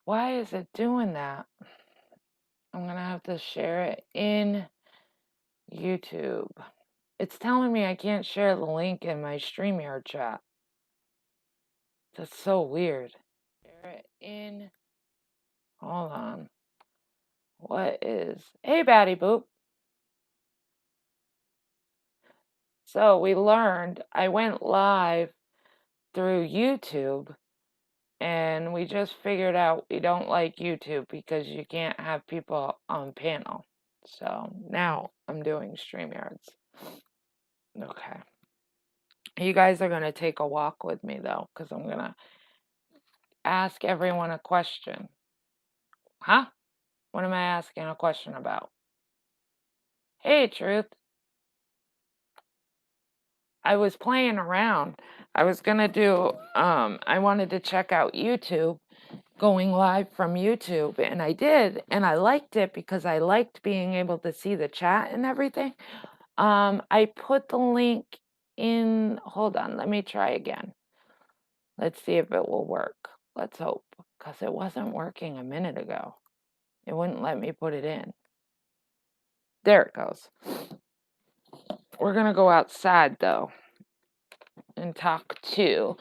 Why is it doing that? I'm going to have to share it in YouTube. It's telling me I can't share the link in my StreamYard chat. That's so weird. Share it in. Hold on. What is. Hey, Batty Boop. So we learned I went live through YouTube, and we just figured out we don't like YouTube because you can't have people on panel. So now I'm doing StreamYards. Okay. You guys are going to take a walk with me, though, because I'm going to ask everyone a question. Huh? What am I asking a question about? Hey, Truth. I was playing around. I was going to do, I wanted to check out YouTube, going live from YouTube, and I did, and I liked it because I liked being able to see the chat and everything. I put the link in, hold on, let me try again. Let's see if it will work. Let's hope, because it wasn't working a minute ago. It wouldn't let me put it in. There it goes. We're going to go outside, though, and talk to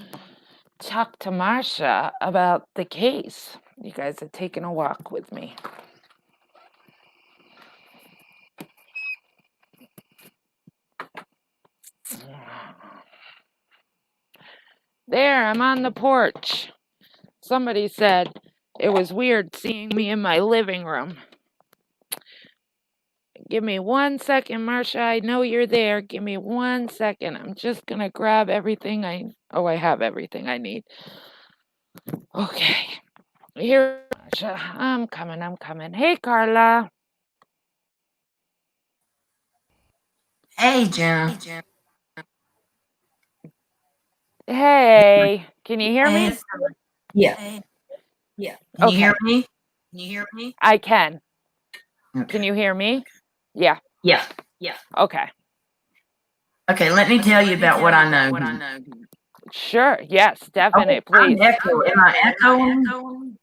Marsha about the case. You guys are taking a walk with me. There, I'm on the porch. Somebody said it was weird seeing me in my living room. Give me 1 second, Marsha. I know you're there. Give me 1 second. I'm just going to grab everything I have everything I need. Okay. Here, Marsha. I'm coming. Hey, Carla. Hey, Jenna. Hey. Can you hear me? Yeah. Yeah. Can you hear Okay. me? I can. Okay. Can you hear me? Yeah. Yeah. Okay. Okay, let me tell you about what I know. Sure. Yes, definitely. I'm Please. echoing. Am I echoing?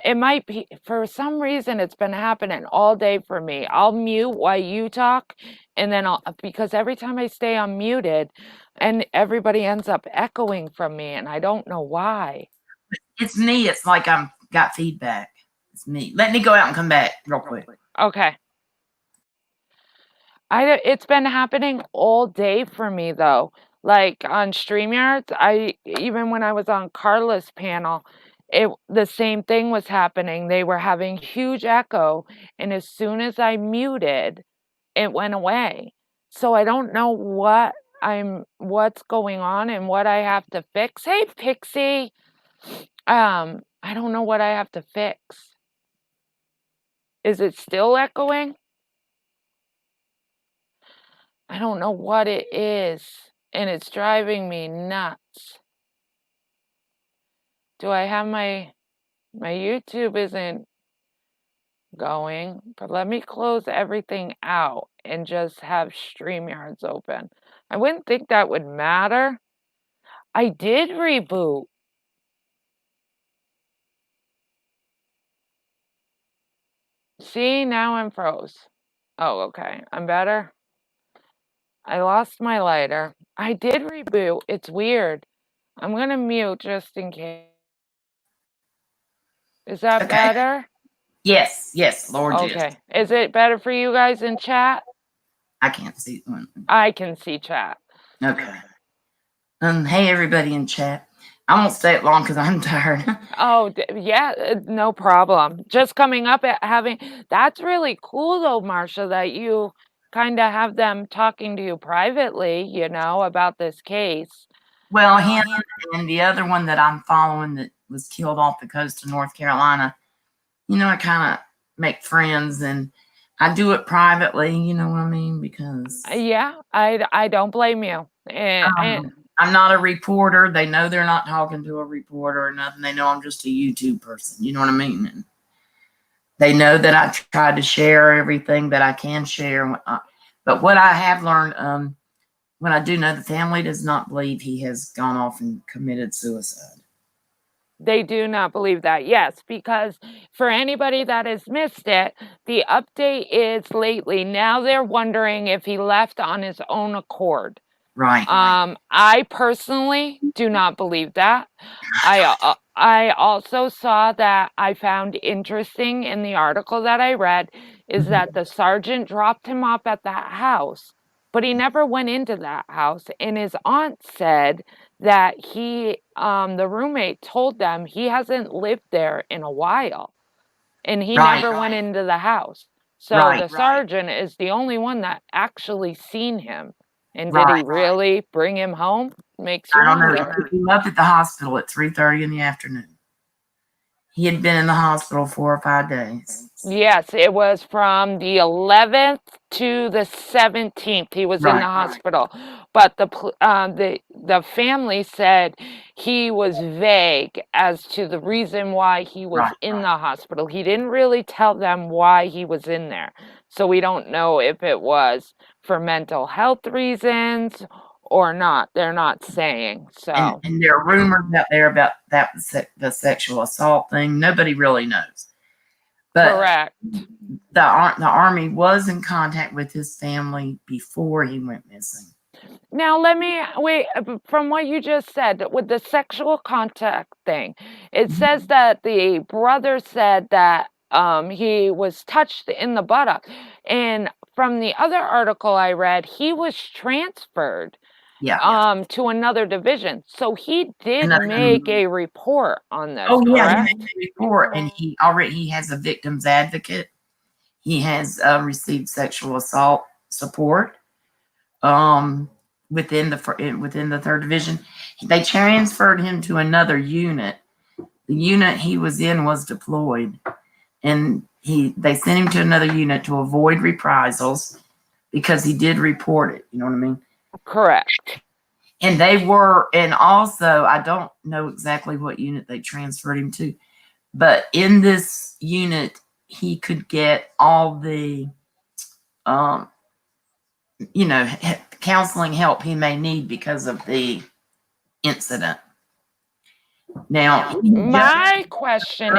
It might be, for some reason it's been happening all day for me. I'll mute while you talk, and then because every time I stay unmuted and everybody ends up echoing from me, and I don't know why. It's me. It's like I'm got feedback. It's me. Let me go out and come back real quick. Okay. It's been happening all day for me, though. Like on StreamYards, even when I was on Carla's panel, the same thing was happening. They were having huge echo, and as soon as I muted, it went away. So I don't know what's going on and what I have to fix. Hey, Pixie. I don't know what I have to fix. Is it still echoing? I don't know what it is, and it's driving me nuts. Do I have my YouTube isn't going, but let me close everything out and just have StreamYards open. I wouldn't think that would matter. I did reboot. See, now I'm froze. Oh, okay. I'm better. I lost my lighter. I did reboot. It's weird. I'm going to mute just in case. Is that Okay. better? Yes. Lord, okay. Yes. Is it better for you guys in chat? I can't see. I can see chat. Okay. Hey, everybody in chat. I won't stay it long because I'm tired. Oh, yeah, no problem. Just coming up at having, that's really cool though, Marsha, that you kind of have them talking to you privately, about this case. Well, him and the other one that I'm following that was killed off the coast of North Carolina, I kind of make friends and I do it privately, you know what I mean? Because Yeah, I don't blame you. I'm not a reporter. They know they're not talking to a reporter or nothing. They know I'm just a YouTube person. You know what I mean? And they know that I tried to share everything that I can share. But what I have learned, when I do know the family does not believe he has gone off and committed suicide. They do not believe that. Yes, because for anybody that has missed it, the update is lately now they're wondering if he left on his own accord. Right. I personally do not believe that. I also saw that I found interesting in the article that I read is that the sergeant dropped him off at that house, but he never went into that house. And his aunt said that the roommate told them he hasn't lived there in a while, and he Right. never went into the house. So Right. the sergeant is the only one that actually seen him. And did Right. he really bring him home? Makes you I don't know. wonder. He picked him up at the hospital at 3:30 in the afternoon. He had been in the hospital 4 or 5 days. Yes, it was from the 11th to the 17th. He was in Right. the hospital, but the family said he was vague as to the reason why he was Right. in the hospital. He didn't really tell them why he was in there, so we don't know if it was for mental health reasons or not. They're not saying. So And there are rumors out there about that the sexual assault thing. Nobody really knows. But correct. the army was in contact with his family before he went missing. Now, let me wait. From what you just said, with the sexual contact thing, it says that the brother said that he was touched in the buttock. And from the other article I read, he was transferred Yeah. to another division. So he did And make a report on this, oh yeah, he correct? made a report, and he has a victim's advocate. He has received sexual assault support within the third division. They transferred him to another unit. The unit he was in was deployed, and they sent him to another unit to avoid reprisals because he did report it. You know what I mean? Correct. And also, I don't know exactly what unit they transferred him to, but in this unit, he could get all the, counseling help he may need because of the incident. Now, My question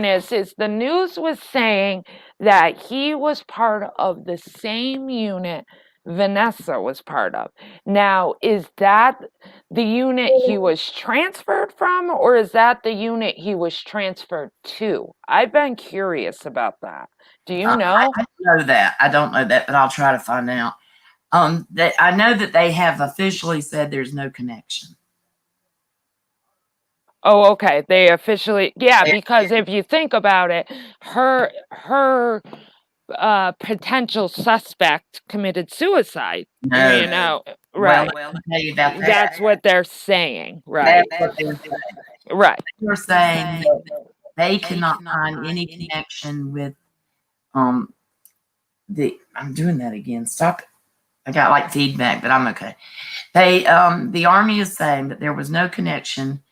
is, the news was saying that he was part of the same unit Vanessa was part of. Now, is that the unit he was transferred from, or is that the unit he was transferred to? I've been curious about that. Do you know? I don't know that, but I'll try to find out. I know that they have officially said there's no connection. Oh, okay. They officially, yeah, because if you think about it, her potential suspect committed suicide. No. You know, right? Well, I'll tell you about that. That's what they're saying, right? That's what they're saying. Right. They're saying that they cannot find any connection with I'm doing that again. Stop it. I got like feedback, but I'm okay. The Army is saying that there was no connection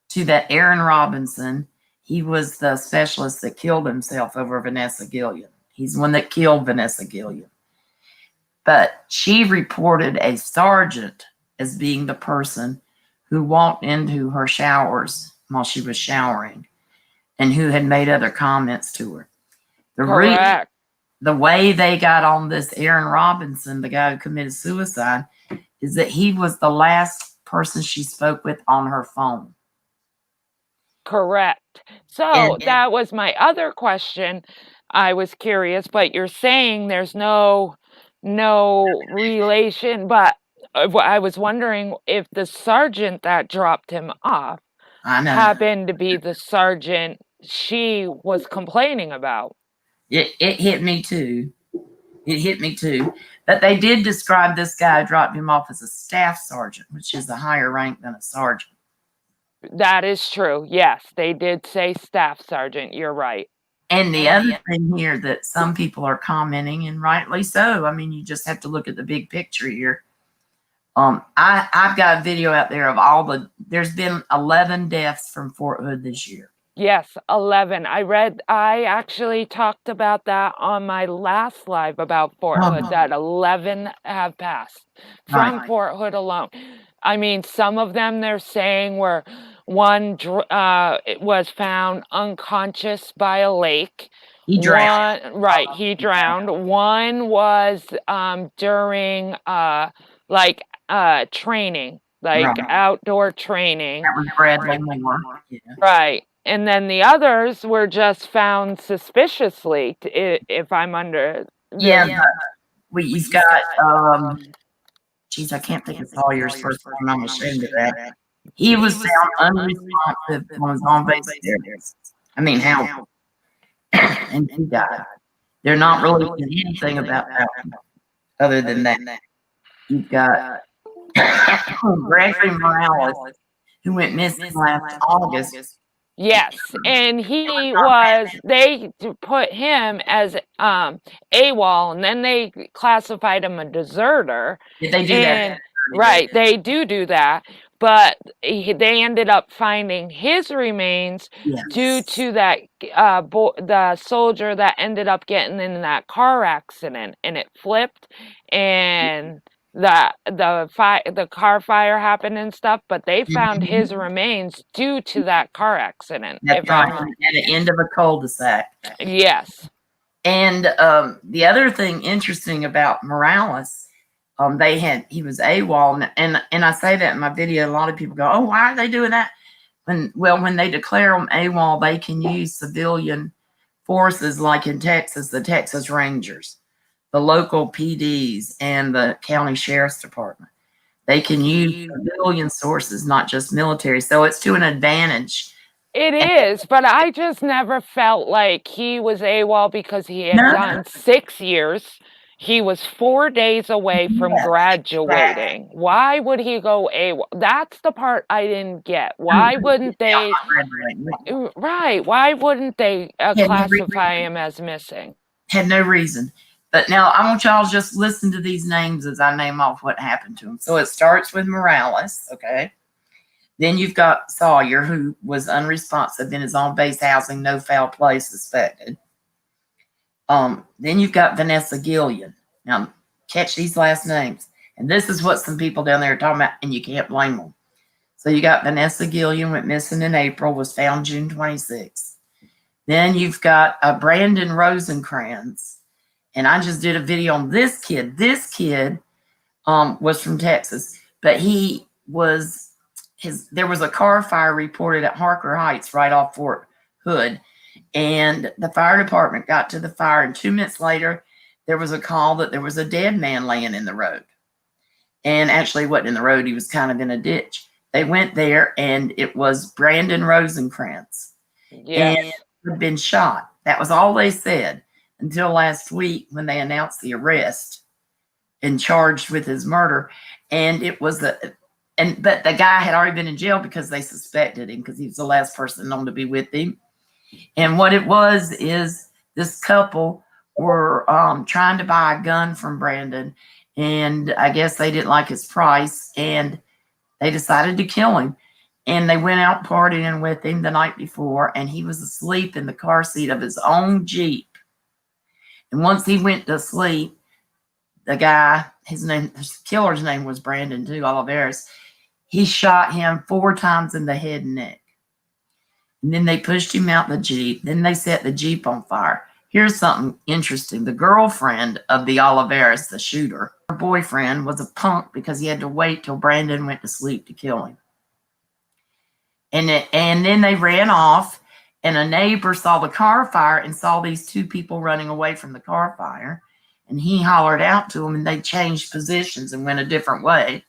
to that Aaron Robinson. He was the specialist that killed himself over Vanessa Gilliam. He's the one that killed Vanessa Gilliam. But she reported a sergeant as being the person who walked into her showers while she was showering and who had made other comments to her. Correct. The way they got on this Aaron Robinson, the guy who committed suicide, is that he was the last person she spoke with on her phone. Correct. So that was my other question. I was curious, but you're saying there's no relation, but I was wondering if the sergeant that dropped him off happened to be the sergeant she was complaining about. It hit me too. It hit me too. But they did describe this guy who dropped him off as a staff sergeant, which is a higher rank than a sergeant. That is true. Yes, they did say staff sergeant. You're right. And the other thing here that some people are commenting, and rightly so, I mean, you just have to look at the big picture here. I've got a video out there of there's been 11 deaths from Fort Hood this year. Yes, 11. I actually talked about that on my last live about Fort Hood, that 11 have passed from Fort Hood alone. I mean, some of them they're saying were One it was found unconscious by a lake. He drowned. Right, he drowned. One was during training, like Right. outdoor training. That was Bradley Moore. Yeah. Right. And then the others were just found suspiciously, if I'm under Yeah, the, you've got geez, I can't think of Sawyer's first name. I'm ashamed of that. He was found unresponsive on his own base areas. I mean, how? And he died. They're not releasing anything about that one, other than that. You've got Gregory Morales, who went missing last August. yes, and they put him as AWOL, and then they classified him a deserter. Did they do that? Right, they do that, but they ended up finding his remains due to that the soldier that ended up getting in that car accident, and it flipped, and the car fire happened and stuff, but they found his remains due to that car accident. That's right, at the end of a cul-de-sac. Yes. And the other thing interesting about Morales, he was AWOL, and I say that in my video. A lot of people go, "Oh, why are they doing that?" When they declare them AWOL, they can use civilian forces, like in Texas, the Texas Rangers, the local PDs, and the county sheriff's department. They can use civilian sources, not just military. So it's to an advantage. It is, but I just never felt like he was AWOL because he had done 6 years. He was 4 days away from graduating. Why would he go AWOL? That's the part I didn't get. Why wouldn't they? Right. Why wouldn't they classify him as missing? Had no reason. But now I want y'all to just listen to these names as I name off what happened to him. So it starts with Morales, okay? Then you've got Sawyer, who was unresponsive in his own base housing, no foul play suspected. Then you've got Vanessa Gillian. Now, catch these last names. And this is what some people down there are talking about, and you can't blame them. So you got Vanessa Gillian, went missing in April, was found June 26th. Then you've got Brandon Rosenkrantz. And I just did a video on this kid. This kid was from Texas, but there was a car fire reported at Harker Heights right off Fort Hood. And the fire department got to the fire, and 2 minutes later, there was a call that there was a dead man laying in the road. And actually, he wasn't in the road. He was kind of in a ditch. They went there, and it was Brandon Rosenkrantz. Yes. And he had been shot. That was all they said until last week when they announced the arrest and charged with his murder. And it was but the guy had already been in jail because they suspected him because he was the last person known to be with him. And what it was is this couple were trying to buy a gun from Brandon, and I guess they didn't like his price, and they decided to kill him. And they went out partying with him the night before, and he was asleep in the car seat of his own Jeep. And once he went to sleep, the guy, his killer's name was Brandon too, Olivares, he shot him 4 times in the head and neck. And then they pushed him out the Jeep. Then they set the Jeep on fire. Here's something interesting. The girlfriend of the Olivares, the shooter, her boyfriend was a punk because he had to wait till Brandon went to sleep to kill him. And then they ran off, and a neighbor saw the car fire and saw these 2 people running away from the car fire. And he hollered out to them, and they changed positions and went a different way.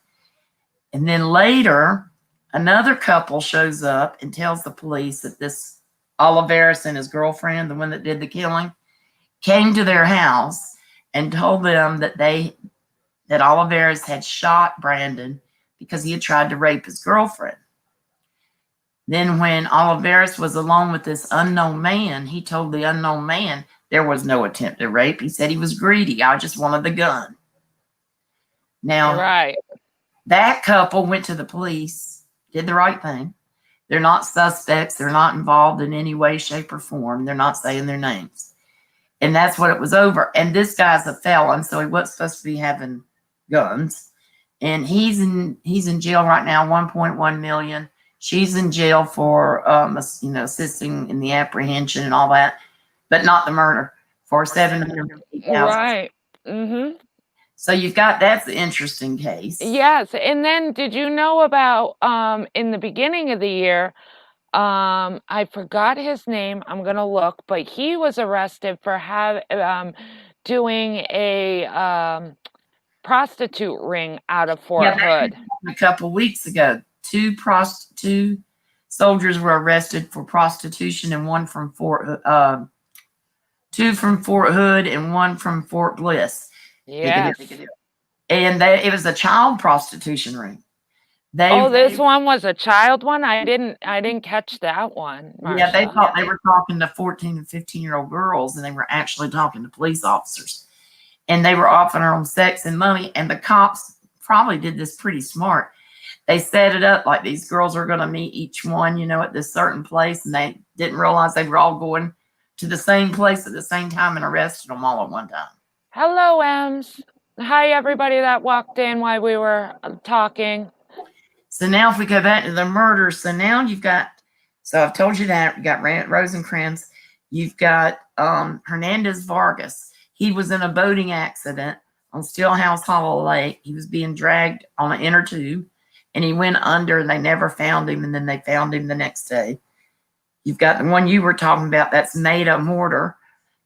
And then later, another couple shows up and tells the police that this Olivares and his girlfriend, the one that did the killing, came to their house and told them that Olivares had shot Brandon because he had tried to rape his girlfriend. Then when Olivares was alone with this unknown man, he told the unknown man there was no attempt at rape. He said he was greedy. I just wanted the gun. Now, right. That couple went to the police, did the right thing. They're not suspects. They're not involved in any way, shape, or form. They're not saying their names. And that's what it was over. And this guy's a felon, so he wasn't supposed to be having guns. And he's in jail right now, $1.1 million. She's in jail for, assisting in the apprehension and all that, but not the murder for $750,000. Right. Mm-hmm. So you've got, that's the interesting case. Yes. And then did you know about in the beginning of the year, I forgot his name. I'm gonna look, but he was arrested for doing a prostitute ring out of Fort Hood. A couple weeks ago, two soldiers were arrested for prostitution, and two from Fort Hood and one from Fort Bliss. Yes. And it was a child prostitution ring. This one was a child one? I didn't catch that one, Marsha. Yeah, they thought they were talking to 14 and 15-year-old girls, and they were actually talking to police officers. And they were offering them sex and money, and the cops probably did this pretty smart. They set it up like these girls are going to meet each one, at this certain place, and they didn't realize they were all going to the same place at the same time and arrested them all at one time. Hello, Ems. Hi, everybody that walked in while we were talking. So now if we go back to the murder, so now you've got, so I've told you that, you got Rosencrantz, you've got Hernandez Vargas. He was in a boating accident on Steelhouse Hollow Lake. He was being dragged on an inner tube, and he went under, and they never found him, and then they found him the next day. You've got the one you were talking about, that's Maida Mortar.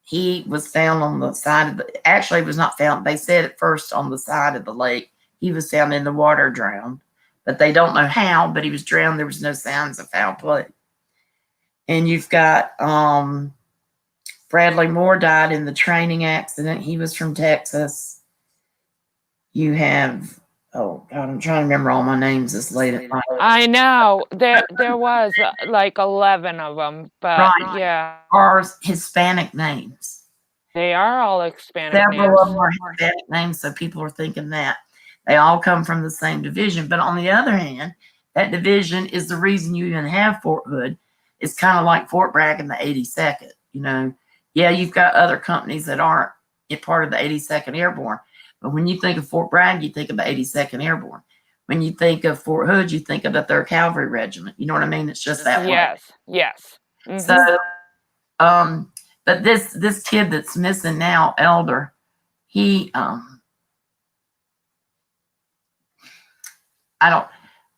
He was found on the side of the, actually, it was not found. They said at first on the side of the lake. He was found in the water drowned, but they don't know how, but he was drowned. There was no signs of foul play. And you've got Bradley Moore died in the training accident. He was from Texas. You have, oh God, I'm trying to remember all my names this late at night. I know. There was like 11 of them, but right. Yeah. Are Hispanic names. They are all Hispanic Several names. of them are Hispanic names, so people are thinking that. They all come from the same division. But on the other hand, that division is the reason you even have Fort Hood. It's kind of like Fort Bragg and the 82nd, Yeah, you've got other companies that aren't part of the 82nd Airborne. But when you think of Fort Bragg, you think of the 82nd Airborne. When you think of Fort Hood, you think of the 3rd Cavalry Regiment. You know what I mean? It's just that way. Yes. Mm-hmm. So, but this kid that's missing now, Elder, he, I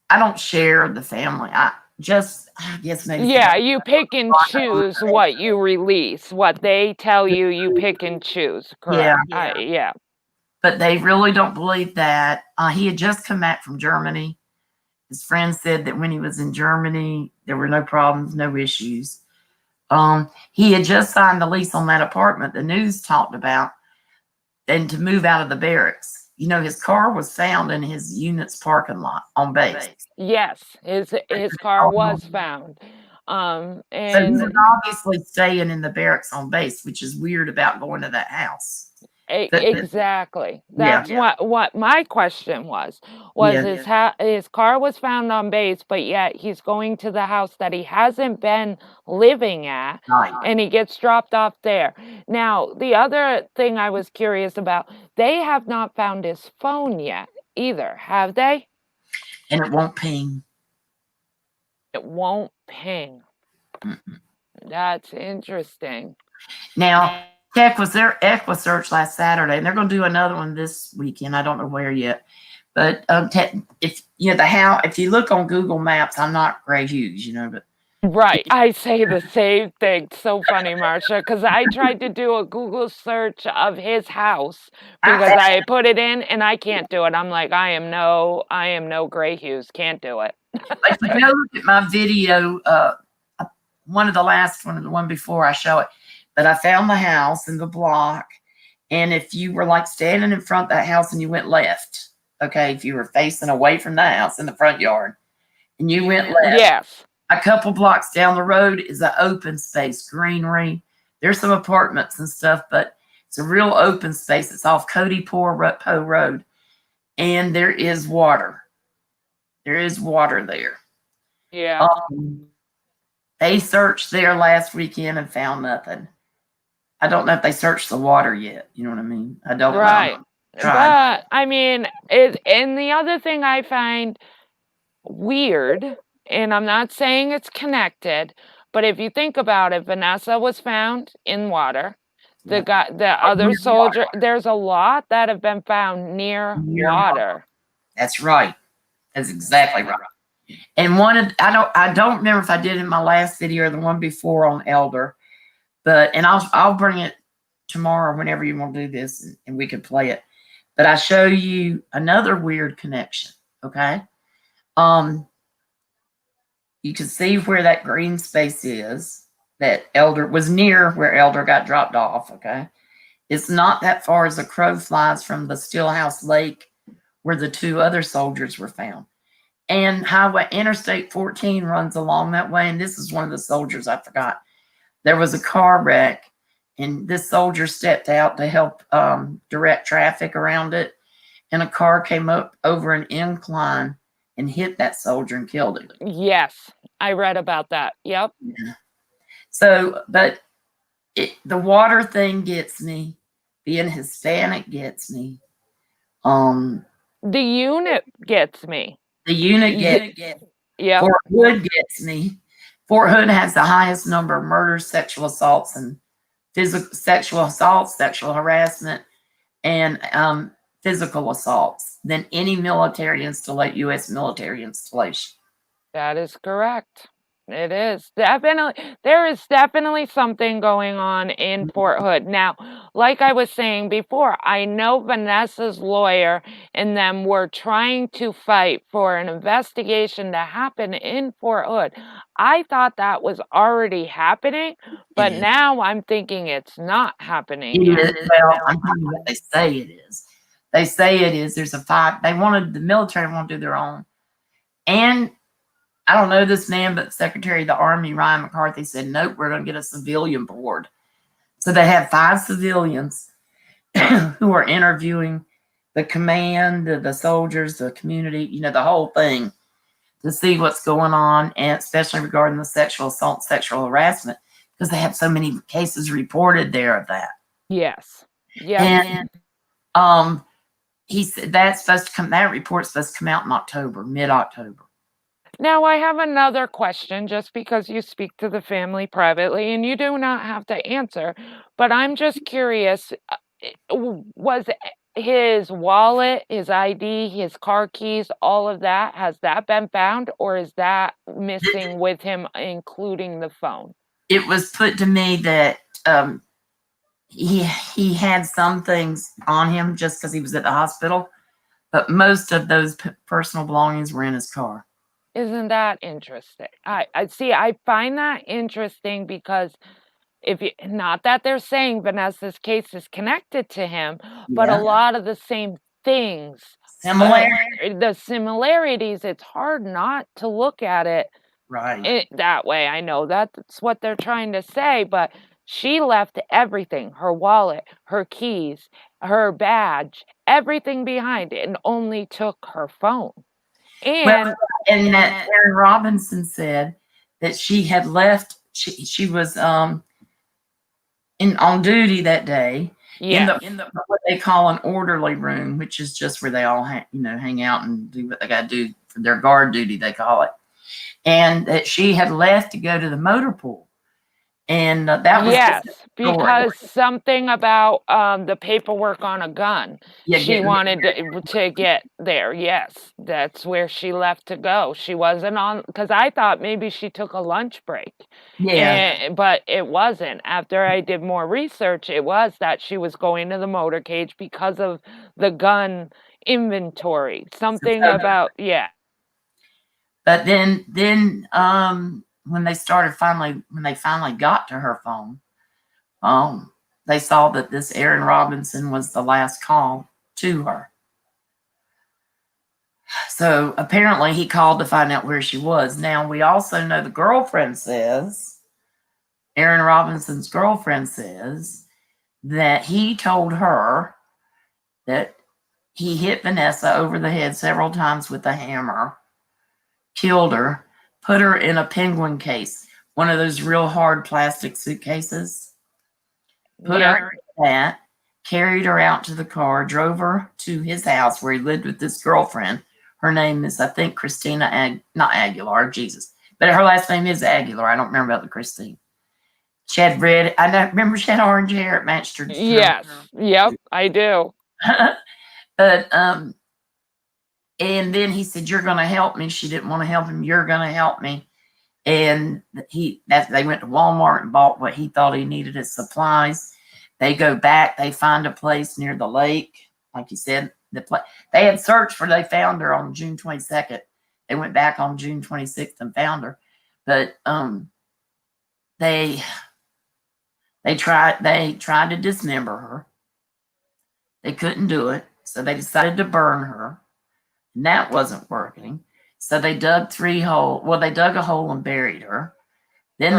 don't share the family. I guess maybe. Yeah, you pick and choose what you release. What they tell you, you pick and choose. Correct. Yeah. But they really don't believe that. He had just come back from Germany. His friend said that when he was in Germany, there were no problems, no issues. He had just signed the lease on that apartment the news talked about, and to move out of the barracks. His car was found in his unit's parking lot on base. Yes, his car was found. So he was obviously staying in the barracks on base, which is weird about going to that house. Exactly. That's what my question was his car was found on base, but yet he's going to the house that he hasn't been living at, and he gets dropped off there. Now, the other thing I was curious about, they have not found his phone yet either, have they? And it won't ping. It won't ping. Mm-mm. That's interesting. Now, Tech was their Equisearch last Saturday, and they're going to do another one this weekend. I don't know where yet, but if you look on Google Maps, I'm not Gray Hughes, but right. I say the same thing. So funny, Marsha, because I tried to do a Google search of his house because I put it in and I can't do it. I'm like, I am no Gray Hughes. Can't do it. If you go look at my video, one of the last one, the one before I show it. But I found the house in the block, and if you were like standing in front of that house and you went left, okay, if you were facing away from the house in the front yard, and you went left, yes, a couple blocks down the road is an open space, greenery. There's some apartments and stuff, but it's a real open space. It's off Cody Poe Road, and there is water. There is water there. Yeah. They searched there last weekend and found nothing. I don't know if they searched the water yet. You know what I mean? I don't know. But I mean, and the other thing I find weird and I'm not saying it's connected, but if you think about it, Vanessa was found in water. Yeah. The other soldier, there's a lot that have been found near water. That's right. That's exactly right. And I don't remember if I did it in my last video or the one before on Elder, but I'll bring it tomorrow whenever you want to do this and we can play it. But I show you another weird connection. Okay. You can see where that green space is that Elder was near where Elder got dropped off. Okay. It's not that far as a crow flies from the Stillhouse Lake where the two other soldiers were found. And Highway Interstate 14 runs along that way. And this is one of the soldiers I forgot. There was a car wreck, and this soldier stepped out to help direct traffic around it. And a car came up over an incline and hit that soldier and killed him. Yes, I read about that. Yep. Yeah. So, but the water thing gets me. Being Hispanic gets me. The unit gets me. The unit gets me. Yeah. Fort Hood gets me. Fort Hood has the highest number of murders, sexual assaults, and sexual assaults, sexual harassment, and physical assaults than any military installation, U.S. military installation. That is correct. It is definitely, there is definitely something going on in Fort Hood. Now, like I was saying before, I know Vanessa's lawyer and them were trying to fight for an investigation to happen in Fort Hood. I thought that was already happening, but now I'm thinking it's not happening. Well, I'm telling you what they say it is. They say it is. There's a fight. The military want to do their own. And I don't know this man, but Secretary of the Army, Ryan McCarthy, said, nope, we're going to get a civilian board. So they have 5 civilians who are interviewing the command, the soldiers, the community, the whole thing to see what's going on, and especially regarding the sexual assault, sexual harassment, because they have so many cases reported there of that. Yes. Yeah. And he said that report's supposed to come out in October, mid-October. Now, I have another question, just because you speak to the family privately, and you do not have to answer, but I'm just curious, was his wallet, his ID, his car keys, all of that, has that been found, or is that missing with him, including the phone? It was put to me that he had some things on him just because he was at the hospital, but most of those personal belongings were in his car. Isn't that interesting? I see, I find that interesting because not that they're saying Vanessa's case is connected to him, but a lot of the same things. The similarities, it's hard not to look at it that way. I know that's what they're trying to say, but she left everything, her wallet, her keys, her badge, everything behind, and only took her phone. And that Erin Robinson said that she had left. She was on duty that day in the what they call an orderly room, which is just where they all hang out and do what they got to do for their guard duty, they call it. And that she had left to go to the motor pool. And that was because something about the paperwork on a gun. She wanted to get there. Yes, that's where she left to go. She wasn't on, because I thought maybe she took a lunch break. But it wasn't. After I did more research, it was that she was going to the motorcade because of the gun inventory. Something about But then when they finally got to her phone, they saw that this Erin Robinson was the last call to her. So apparently he called to find out where she was. Now, we also know the girlfriend says, Erin Robinson's girlfriend says, that he told her that he hit Vanessa over the head several times with a hammer, killed her, put her in a penguin case, one of those real hard plastic suitcases, put her in that, carried her out to the car, drove her to his house where he lived with this girlfriend, Her name is, I think, Christina not Aguilar, Jesus. But her last name is Aguilar. I don't remember about the Christine. She had red, I don't remember she had orange hair. It matched her. Yes. Yep, I do. But and then he said, "You're going to help me." She didn't want to help him. "You're going to help me." And they went to Walmart and bought what he thought he needed as supplies. They go back. They find a place near the lake, like you said. They had searched for. They found her on June 22nd. They went back on June 26th and found her, but they tried to dismember her. They couldn't do it, so they decided to burn her, and that wasn't working. So they dug 3 holes. Well, they dug a hole and buried her. Then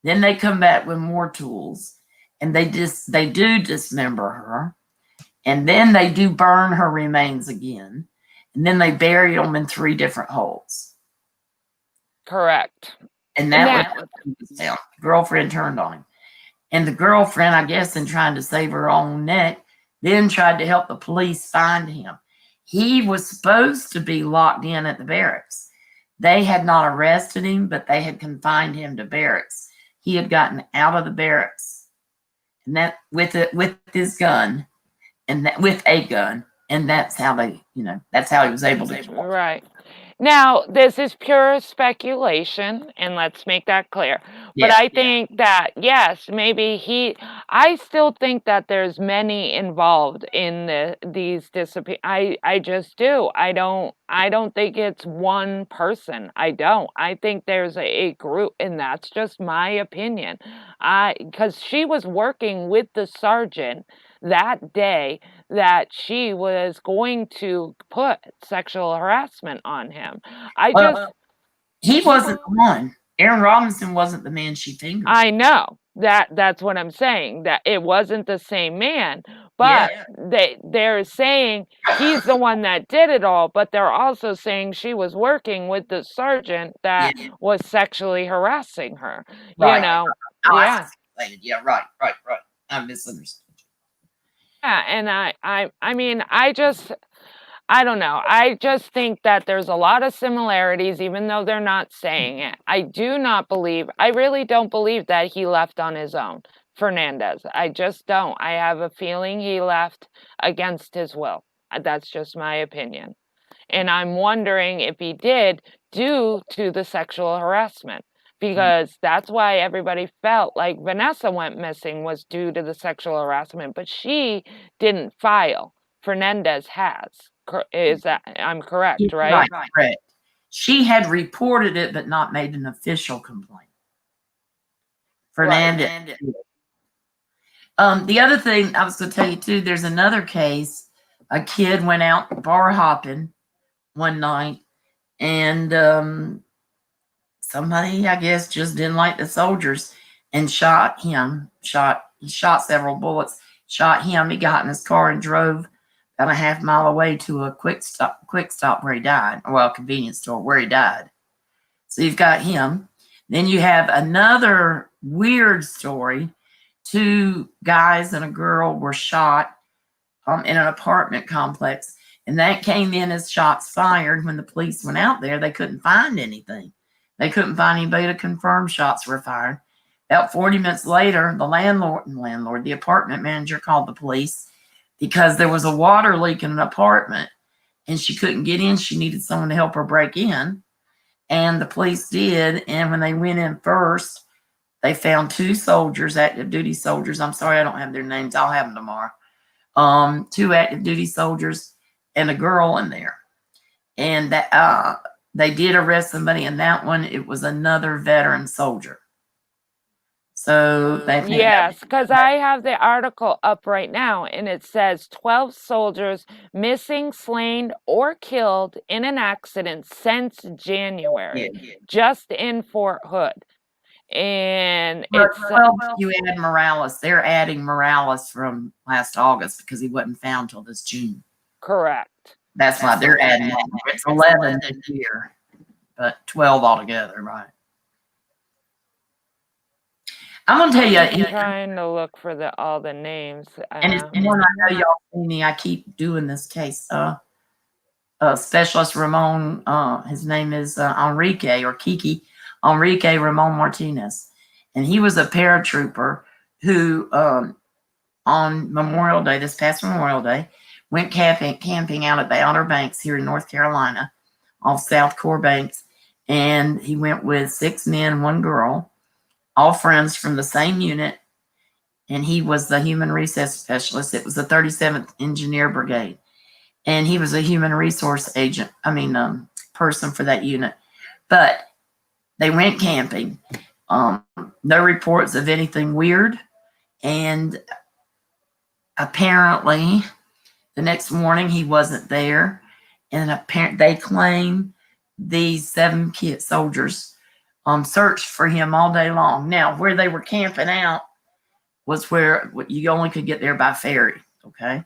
they come back with more tools, and they do dismember her, and then they do burn her remains again, and then they bury them in 3 different holes. Correct. And that was the girlfriend turned on him. And the girlfriend, I guess, in trying to save her own neck, then tried to help the police find him. He was supposed to be locked in at the barracks. They had not arrested him, but they had confined him to barracks. He had gotten out of the barracks, and that with his gun, and that with a gun, and that's how that's how he was able to. Right. Now, this is pure speculation, and let's make that clear. But I think that, yes, maybe I still think that there's many involved in these disappear. I just do. I don't think it's one person. I don't. I think there's a group, and that's just my opinion. Because she was working with the sergeant that day that she was going to put sexual harassment on him. He wasn't the one. Aaron Robinson wasn't the man she fingered. I know that's what I'm saying, that it wasn't the same man, but they're saying he's the one that did it all, but they're also saying she was working with the sergeant that was sexually harassing her. Right. You know, right. I misunderstood. Yeah, and I mean, I don't know. I just think that there's a lot of similarities, even though they're not saying it. I really don't believe that he left on his own, Fernandez. I just don't. I have a feeling he left against his will. That's just my opinion. And I'm wondering if he did due to the sexual harassment, because that's why everybody felt like Vanessa went missing was due to the sexual harassment, but she didn't file. Fernandez has. Is that I'm correct, right? Right. She had reported it, but not made an official complaint. Fernandez. The other thing I was going to tell you too, there's another case. A kid went out bar hopping one night, and somebody, I guess, just didn't like the soldiers and shot him. He shot several bullets. Shot him. He got in his car and drove about a half mile away to a quick stop where he died. Well, a convenience store where he died. So you've got him. Then you have another weird story. 2 guys and a girl were shot in an apartment complex, and that came in as shots fired. When the police went out there, they couldn't find anything. They couldn't find anybody to confirm shots were fired. About 40 minutes later, the apartment manager called the police because there was a water leak in an apartment and she couldn't get in. She needed someone to help her break in. And the police did. And when they went in first, they found 2 soldiers, active duty soldiers. I'm sorry, I don't have their names. I'll have them tomorrow. 2 active duty soldiers and a girl in there. And that they did arrest somebody. And that one, it was another veteran soldier. So yes, because I have the article up right now, and it says 12 soldiers missing, slain, or killed in an accident since January, just in Fort Hood. And it's you add Morales. They're adding Morales from last August because he wasn't found till this June. Correct. That's why they're adding that. It's 11 this year, but 12 altogether, right? I'm gonna tell you. I'm trying to look for all the names. And it's one I know y'all see me. I keep doing this case. Specialist Ramon, his name is Enrique or Kiki, Enrique Ramon Martinez. And he was a paratrooper who, on Memorial Day, this past Memorial Day, went camping out at the Outer Banks here in North Carolina, off South Core Banks. And he went with 6 men, 1 girl, all friends from the same unit. And he was the human resource specialist. It was the 37th Engineer Brigade. And he was a human resource person for that unit. But they went camping. No reports of anything weird. And apparently, the next morning he wasn't there. And they claim these 7 soldiers searched for him all day long. Now, where they were camping out was where you only could get there by ferry, okay?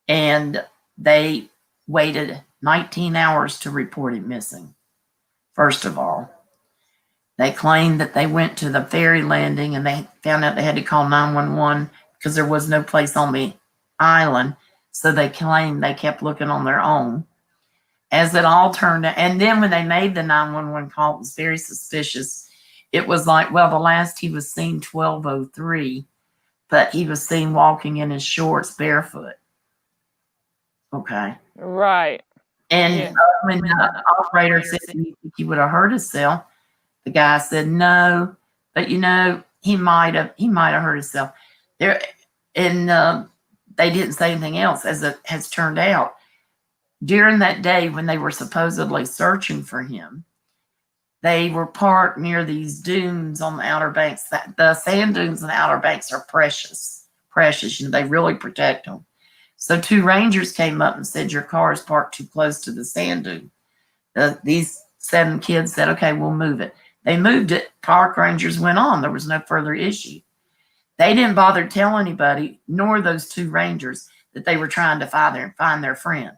And they waited 19 hours to report him missing, first of all. They claimed that they went to the ferry landing and they found out they had to call 911 because there was no place on the island. So they claimed they kept looking on their own. As it all turned out, and then when they made the 911 call, it was very suspicious. It was like, well, the last he was seen 12:03, but he was seen walking in his shorts barefoot. Okay. Right. And when the operator said he would have hurt himself, the guy said no, but he might have hurt himself. They didn't say anything else, as it has turned out. During that day when they were supposedly searching for him, they were parked near these dunes on the Outer Banks. The sand dunes on the Outer Banks are precious. They really protect them. So 2 rangers came up and said, your car is parked too close to the sand dune. These 7 kids said, okay, we'll move it. They moved it. Park rangers went on. There was no further issue. They didn't bother telling anybody, nor those 2 rangers, that they were trying to find their friend.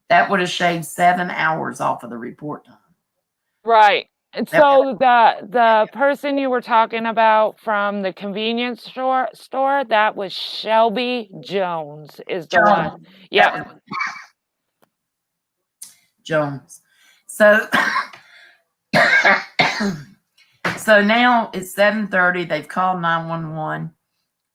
That would have shaved 7 hours off of the report time. Right. And so the person you were talking about from the convenience store, that was Shelby Jones is the one. Yeah. Jones. So so now it's 7:30. They've called 911.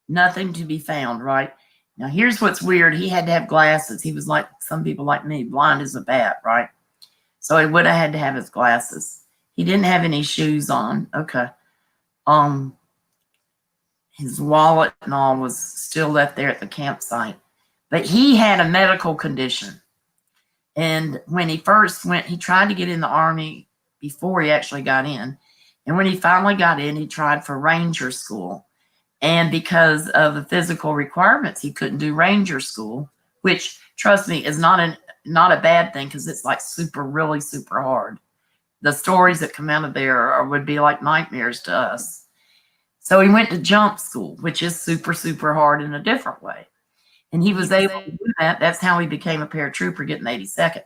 Nothing to be found, right? Now, here's what's weird. He had to have glasses. He was like some people like me, blind as a bat, right? So he would have had to have his glasses. He didn't have any shoes on. Okay. His wallet and all was still left there at the campsite. But he had a medical condition. And when he first went, he tried to get in the Army before he actually got in. And when he finally got in, he tried for Ranger School. And because of the physical requirements, he couldn't do Ranger School, which, trust me, is not a bad thing because it's like really super hard. The stories that come out of there would be like nightmares to us. So he went to jump school, which is super, super hard in a different way. And he was able to do that. That's how he became a paratrooper, getting 82nd.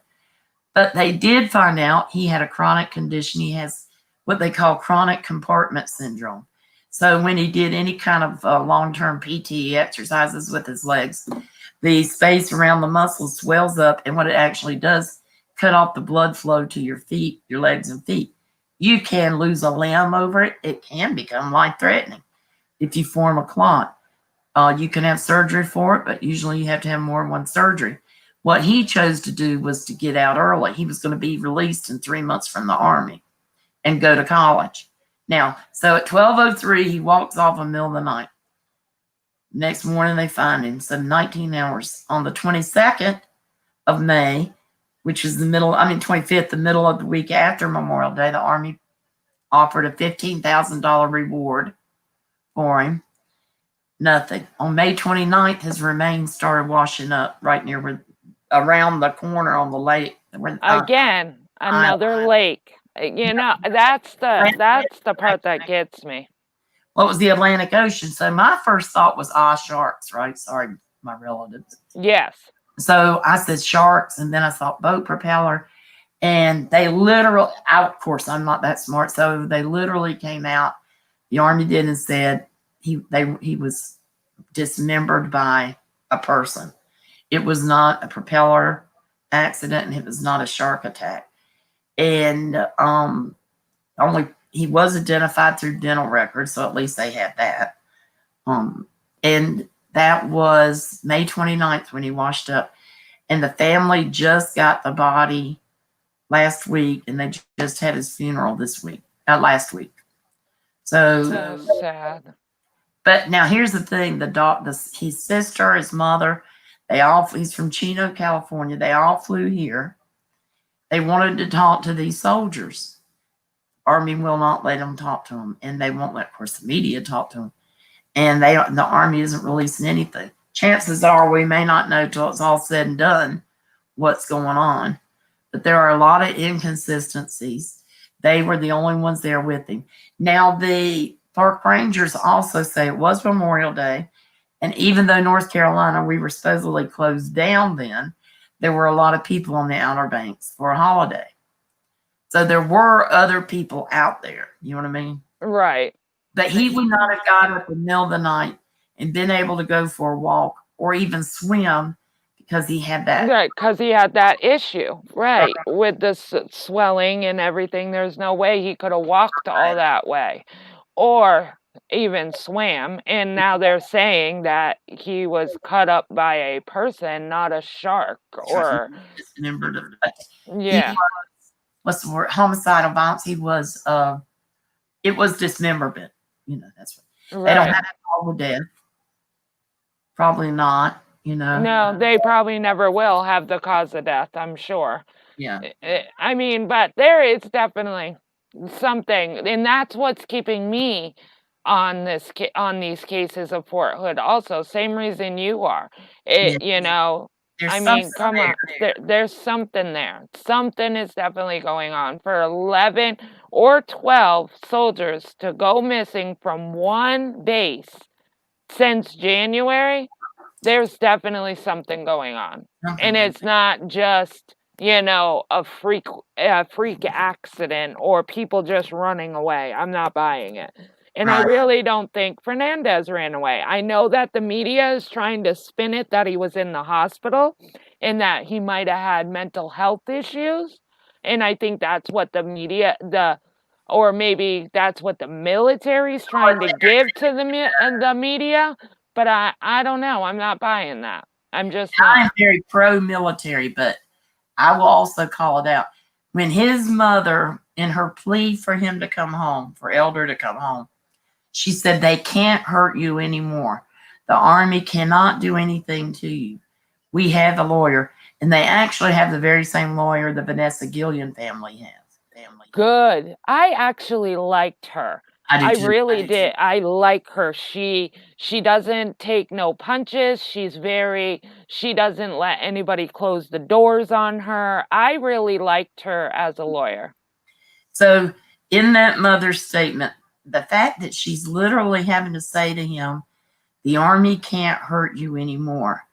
But they did find out he had a chronic condition. He has what they call chronic compartment syndrome. So when he did any kind of long-term PT exercises with his legs, the space around the muscles swells up, and what it actually does, cut off the blood flow to your feet, your legs and feet. You can lose a limb over it. It can become life-threatening if you form a clot. You can have surgery for it, but usually you have to have more than one surgery. What he chose to do was to get out early. He was going to be released in 3 months from the Army and go to college. Now, so at 12:03, he walks off in the middle of the night. Next morning, they find him. So 19 hours. On the 22nd of May, which is 25th, the middle of the week after Memorial Day, the Army offered a $15,000 reward for him. Nothing. On May 29th, his remains started washing up right near around the corner on the lake. Again, another lake. That's the part that gets me. Well, it was the Atlantic Ocean. So my first thought was, sharks, right? Sorry, my relatives. Yes. So I said sharks, and then I thought boat propeller. And they literally, of course, I'm not that smart. So they literally came out, the Army did, and said he was dismembered by a person. It was not a propeller accident and it was not a shark attack. And only he was identified through dental records, so at least they had that. And that was May 29th when he washed up. And the family just got the body last week, and they just had his funeral last week. So sad. But now here's the thing: his sister, his mother, he's from Chino, California. They all flew here. They wanted to talk to these soldiers. Army will not let them talk to them, and they won't let, of course, the media talk to them. And the Army isn't releasing anything. Chances are we may not know till it's all said and done what's going on. But there are a lot of inconsistencies. They were the only ones there with him. Now, the park rangers also say it was Memorial Day. And even though North Carolina, we were supposedly closed down then, there were a lot of people on the Outer Banks for a holiday. So there were other people out there. You know what I mean? Right. But he would not have got up in the middle of the night and been able to go for a walk or even swim because he had that. Right, because he had that issue, right, with the swelling and everything. There's no way he could have walked all that way or even swam. And now they're saying that he was cut up by a person, not a shark, or Dismembered. yeah. What's the word? Homicidal violence. It was dismemberment. You know, that's what they don't have that call of death. Probably not. You know. No, they probably never will have the cause of death, I'm sure. Yeah. I mean, but there is definitely something, and that's what's keeping me on these cases of Fort Hood. Also, same reason you are. You know, I mean, come on, there's something there. Something is definitely going on. For 11 or 12 soldiers to go missing from one base since January, there's definitely something going on. And it's not just, you know, a freak accident or people just running away. I'm not buying it. And I really don't think Fernandez ran away. I know that the media is trying to spin it that he was in the hospital and that he might have had mental health issues. And I think that's what the media, or maybe that's what the military is trying to give to the media. But I don't know. I'm not buying that. I'm just not. I'm very pro-military, but I will also call it out. When his mother, in her plea for him to come home, for Elder to come home, she said, they can't hurt you anymore. The Army cannot do anything to you. We have a lawyer. And they actually have the very same lawyer the Vanessa Guillen family has. Good. I actually liked her. I really did. I like her. She doesn't take no punches. She doesn't let anybody close the doors on her. I really liked her as a lawyer. So in that mother's statement, the fact that she's literally having to say to him, the Army can't hurt you anymore.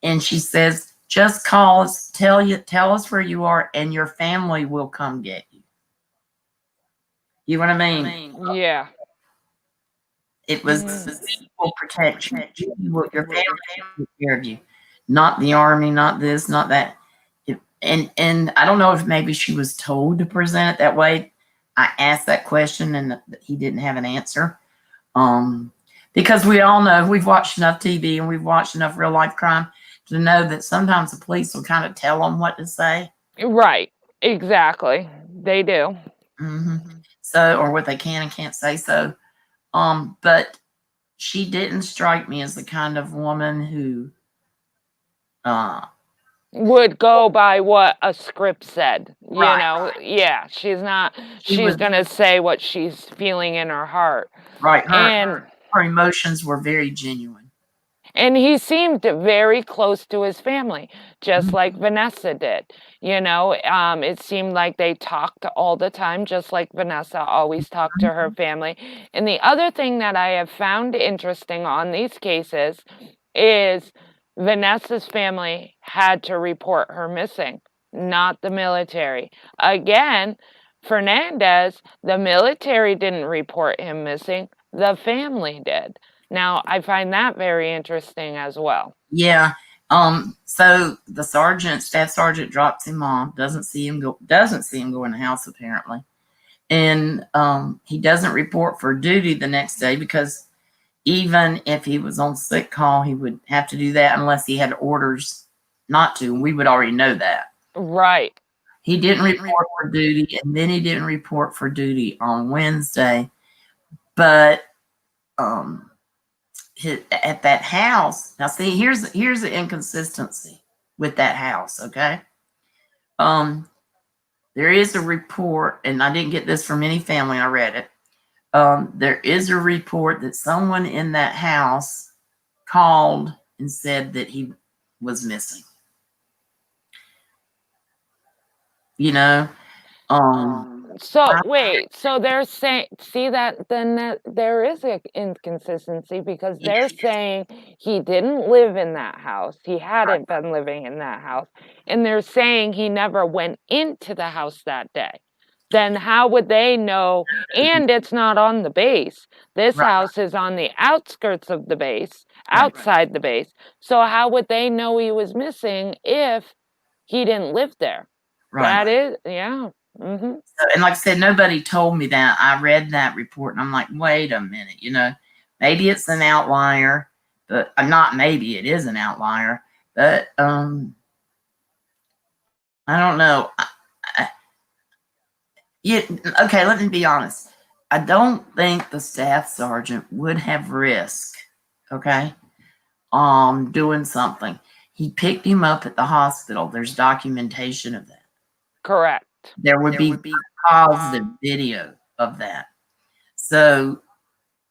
And she says, just call us, tell us where you are, and your family will come get you. You know what I mean? Yeah. It was equal protection. Your family will take care of you, not the Army, not this, not that. And I don't know if maybe she was told to present it that way. I asked that question and he didn't have an answer. Because we all know, we've watched enough TV and we've watched enough real life crime to know that sometimes the police will kind of tell them what to say. Right. Exactly. They do. So, or what they can and can't say. So, but she didn't strike me as the kind of woman who would go by what a script said. You know, yeah, she's not. She's gonna say what she's feeling in her heart. Right. Her emotions were very genuine. And he seemed very close to his family, just like Vanessa did. You know, it seemed like they talked all the time, just like Vanessa always talked to her family. And the other thing that I have found interesting on these cases is Vanessa's family had to report her missing, not the military. Again, Fernandez, the military didn't report him missing, the family did. Now, I find that very interesting as well. Yeah. So the staff sergeant drops him off, doesn't see him go in the house apparently. And he doesn't report for duty the next day because even if he was on sick call, he would have to do that unless he had orders not to. And we would already know that. Right. He didn't report for duty, and then he didn't report for duty on Wednesday. But at that house, now see, here's the inconsistency with that house, okay? There is a report, and I didn't get this from any family, I read it. There is a report that someone in that house called and said that he was missing. You know, so wait, so they're saying, see that then that there is an inconsistency because they're saying he didn't live in that house. He hadn't been living in that house. And they're saying he never went into the house that day. Then how would they know? And it's not on the base. This house is on the outskirts of the base, outside the base. So how would they know he was missing if he didn't live there? That is, yeah. Mm-hmm. And like I said, nobody told me that. I read that report and I'm like, wait a minute, maybe it's an outlier, but not maybe it is an outlier, but I don't know. Okay, let me be honest. I don't think the staff sergeant would have risked, doing something. He picked him up at the hospital. There's documentation of that. Correct. There would be positive video of that. So,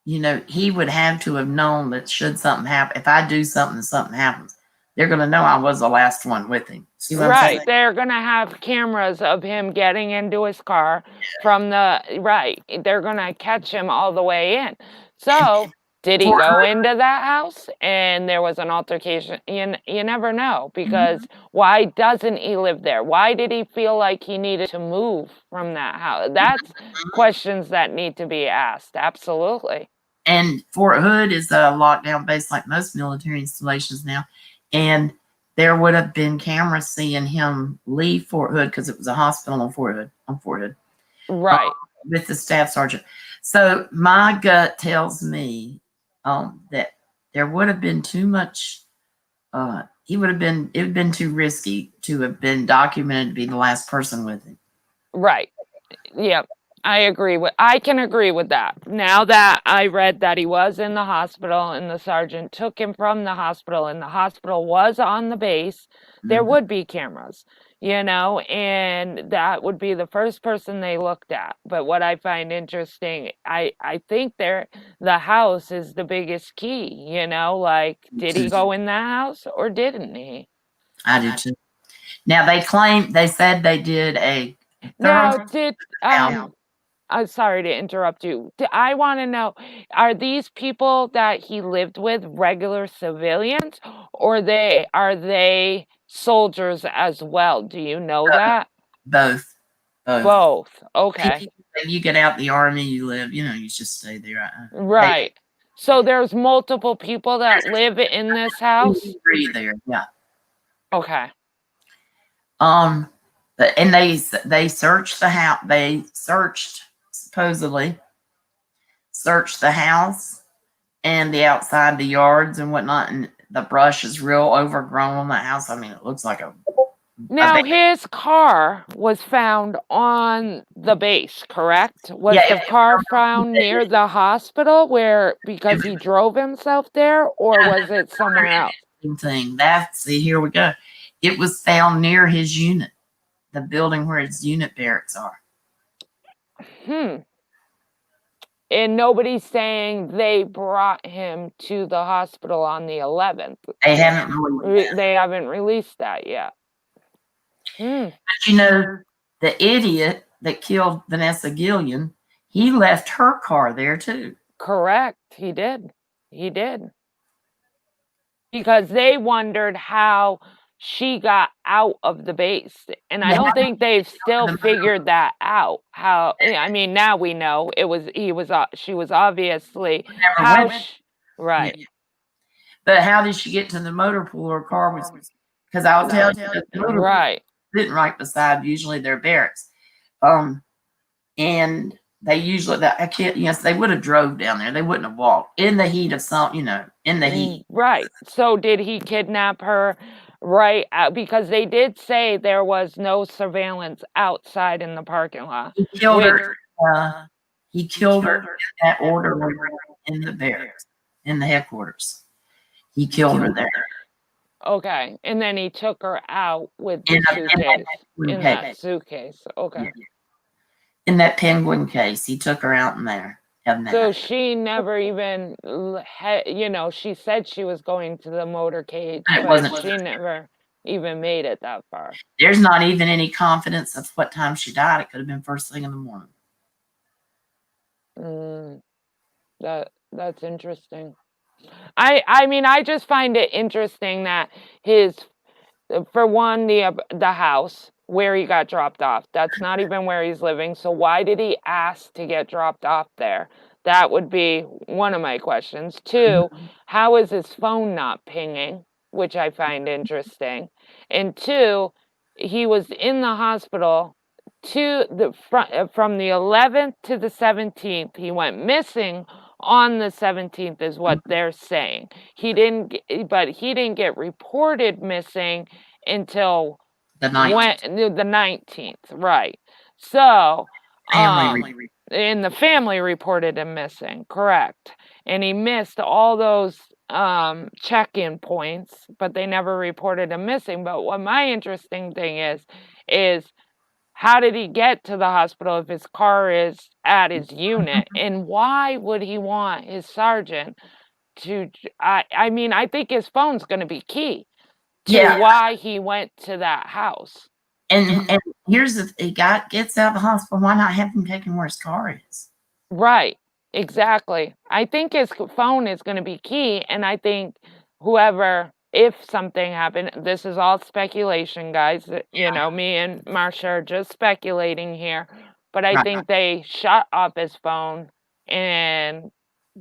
he would have to have known that should something happen, if I do something and something happens, they're going to know I was the last one with him. See what I'm saying? They're going to have cameras of him getting into his car from they're going to catch him all the way in. So did he go into that house and there was an altercation? You never know, because why doesn't he live there? Why did he feel like he needed to move from that house? That's questions that need to be asked. Absolutely. And Fort Hood is a lockdown base like most military installations now. And there would have been cameras seeing him leave Fort Hood because it was a hospital on Fort Hood. Right. With the staff sergeant. So my gut tells me that there would have been too much. It would have been too risky to have been documented to be the last person with him. Right. Yeah. I can agree with that. Now that I read that he was in the hospital and the sergeant took him from the hospital and the hospital was on the base, there would be cameras, and that would be the first person they looked at. But what I find interesting, I think the house is the biggest key, did he go in that house or didn't he? I do too. Now they said they did a I'm sorry to interrupt you. I want to know, are these people that he lived with regular civilians, or are they soldiers as well? Do you know that? Both. Both. Okay. You get out the army, you live, you just stay there. Right. So there's multiple people that live in this house? Three there, yeah. Okay. And they searched the house. They supposedly searched the house and the outside, the yards and whatnot, and the brush is real overgrown on the house. I mean, it looks like Now, his car was found on the base, correct? Was the car found near the hospital because he drove himself there, or was it somewhere else? See, here we go. It was found near his unit, the building where his unit barracks are. And nobody's saying they brought him to the hospital on the 11th. They haven't released that yet. But the idiot that killed Vanessa Gillian, he left her car there too. Correct. He did. Because they wondered how she got out of the base, and I don't think they've still figured that out. Now we know she was obviously right. But how did she get to the motor pool? Her car was, because I'll tell you that the motor pool Right. sitting right beside usually their barracks. And they usually, I can't, yes, they would have drove down there. They wouldn't have walked in the heat of some, in the heat. Right. So did he kidnap her right out? Because they did say there was no surveillance outside in the parking lot. He killed Which- her. He killed her in that orderly room in the barracks, in the headquarters. He killed her there. Okay. And then he took her out with the In suitcase. that In that suitcase. Okay. In that penguin case, he took her out in there. So she never even, she said she was going to the motorcade, It but wasn't- she never even made it that far. There's not even any confidence of what time she died. It could have been first thing in the morning. That's interesting. I mean, I just find it interesting that for one, the house where he got dropped off, that's not even where he's living. So why did he ask to get dropped off there? That would be one of my questions. Two, how is his phone not pinging, which I find interesting. And two, he was in the hospital from the 11th to the 17th. He went missing on the 17th is what they're saying. But he didn't get reported missing until The 19th. the 19th, right? So, Family and the family reported him missing, correct? And he missed all those check-in points, but they never reported him missing. But what my interesting thing is how did he get to the hospital if his car is at his unit? And why would he want his sergeant to? I mean, I think his phone's going to be key to why he went to that house. And here's he gets out of the hospital. Why not have him take him where his car is? Right. Exactly. I think his phone is going to be key, and I think if something happened, this is all speculation, guys. Me and Marcia are just speculating here, but I think they shut off his phone and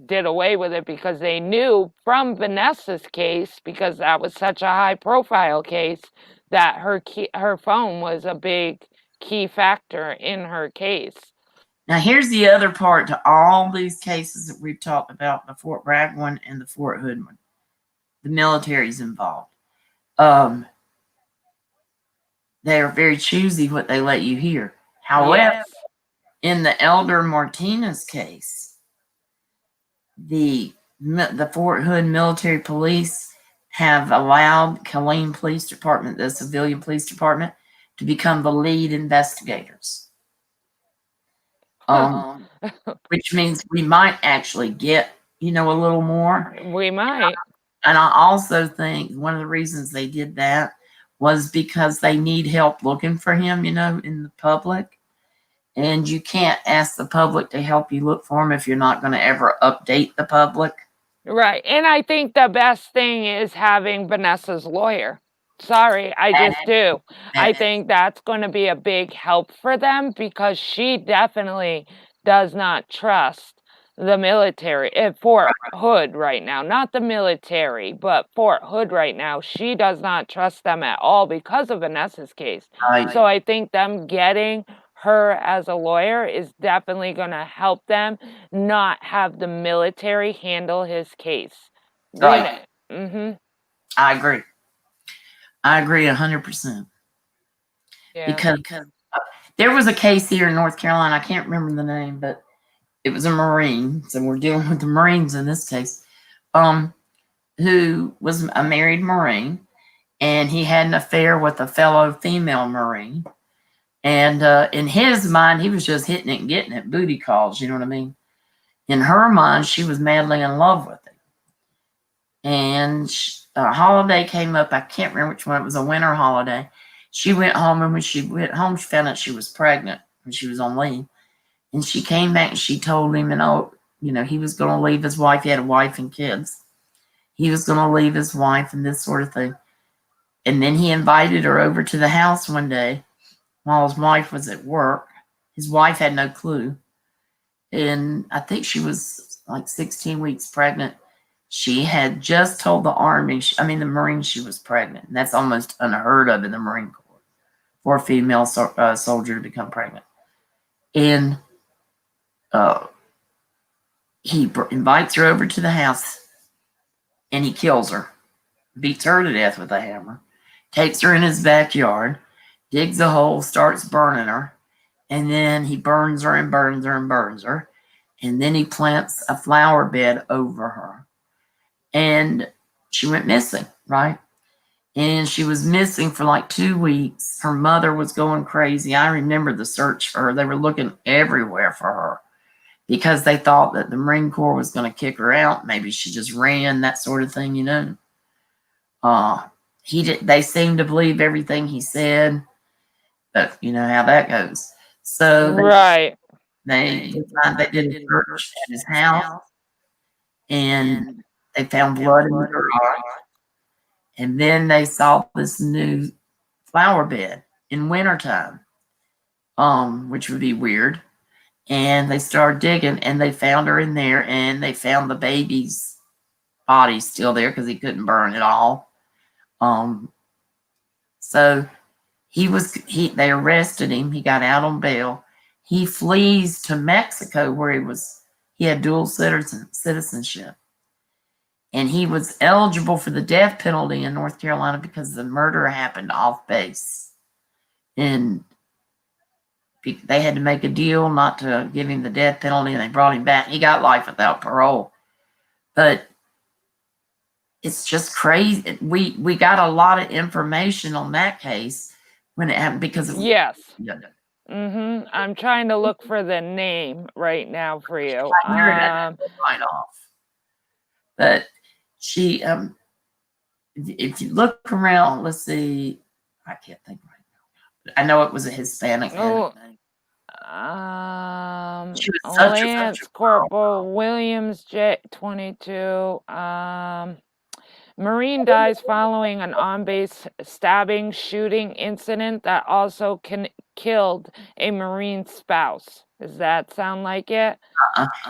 did away with it because they knew from Vanessa's case, because that was such a high profile case, that her phone was a big key factor in her case. Now, here's the other part to all these cases that we've talked about, the Fort Bragg one and the Fort Hood one. The military's involved. They are very choosy what they let you hear. However, in the Elder Martinez case, the Fort Hood military police have allowed Killeen Police Department, the civilian police department, to become the lead investigators. Which means we might actually get, a little more. We might. And I also think one of the reasons they did that was because they need help looking for him, in the public. And you can't ask the public to help you look for him if you're not going to ever update the public. Right. And I think the best thing is having Vanessa's lawyer. Sorry, I just do. I think that's going to be a big help for them because she definitely does not trust the military at Fort Hood right now. Not the military, but Fort Hood right now. She does not trust them at all because of Vanessa's case. So I think them getting her as a lawyer is definitely going to help them not have the military handle his case. Right. I agree. I agree 100%. Yeah. Because there was a case here in North Carolina. I can't remember the name, but it was a Marine. So we're dealing with the Marines in this case, who was a married Marine, and he had an affair with a fellow female Marine. And in his mind, he was just hitting it and getting it, booty calls, you know what I mean? In her mind, she was madly in love with him. And a holiday came up. I can't remember which one. It was a winter holiday. She went home, and when she went home, she found out she was pregnant when she was on leave. And she came back and she told him, he was going to leave his wife. He had a wife and kids. He was going to leave his wife and this sort of thing. And then he invited her over to the house one day while his wife was at work. His wife had no clue. And I think she was like 16 weeks pregnant. She had just told the Army, the Marines, she was pregnant. And that's almost unheard of in the Marine Corps for a female soldier to become pregnant. And he invites her over to the house and he kills her, beats her to death with a hammer, takes her in his backyard, digs a hole, starts burning her, and then he burns her and burns her and burns her. And then he plants a flower bed over her. And she went missing, right? And she was missing for like 2 weeks. Her mother was going crazy. I remember the search for her. They were looking everywhere for her because they thought that the Marine Corps was going to kick her out. Maybe she just ran, that sort of thing, you know. They seemed to believe everything he said, but you know how that goes. So Right. they did a search at his house, and they found blood in the garage. And then they saw this new flower bed in wintertime, which would be weird. And they started digging, and they found her in there, and they found the baby's body still there because he couldn't burn it all. So they arrested him. He got out on bail. He flees to Mexico where he had dual citizenship. And he was eligible for the death penalty in North Carolina because the murder happened off base. And they had to make a deal not to give him the death penalty, and they brought him back. He got life without parole. But it's just crazy. We got a lot of information on that case when it happened because of Yes. I'm trying to look for the name right now for you. right off. But she, if you look around, let's see, I can't think right now. I know it was a Hispanic. Lance Corporal Williams J. 22. Marine dies following an on-base stabbing shooting incident that also killed a Marine spouse. Does that sound like it?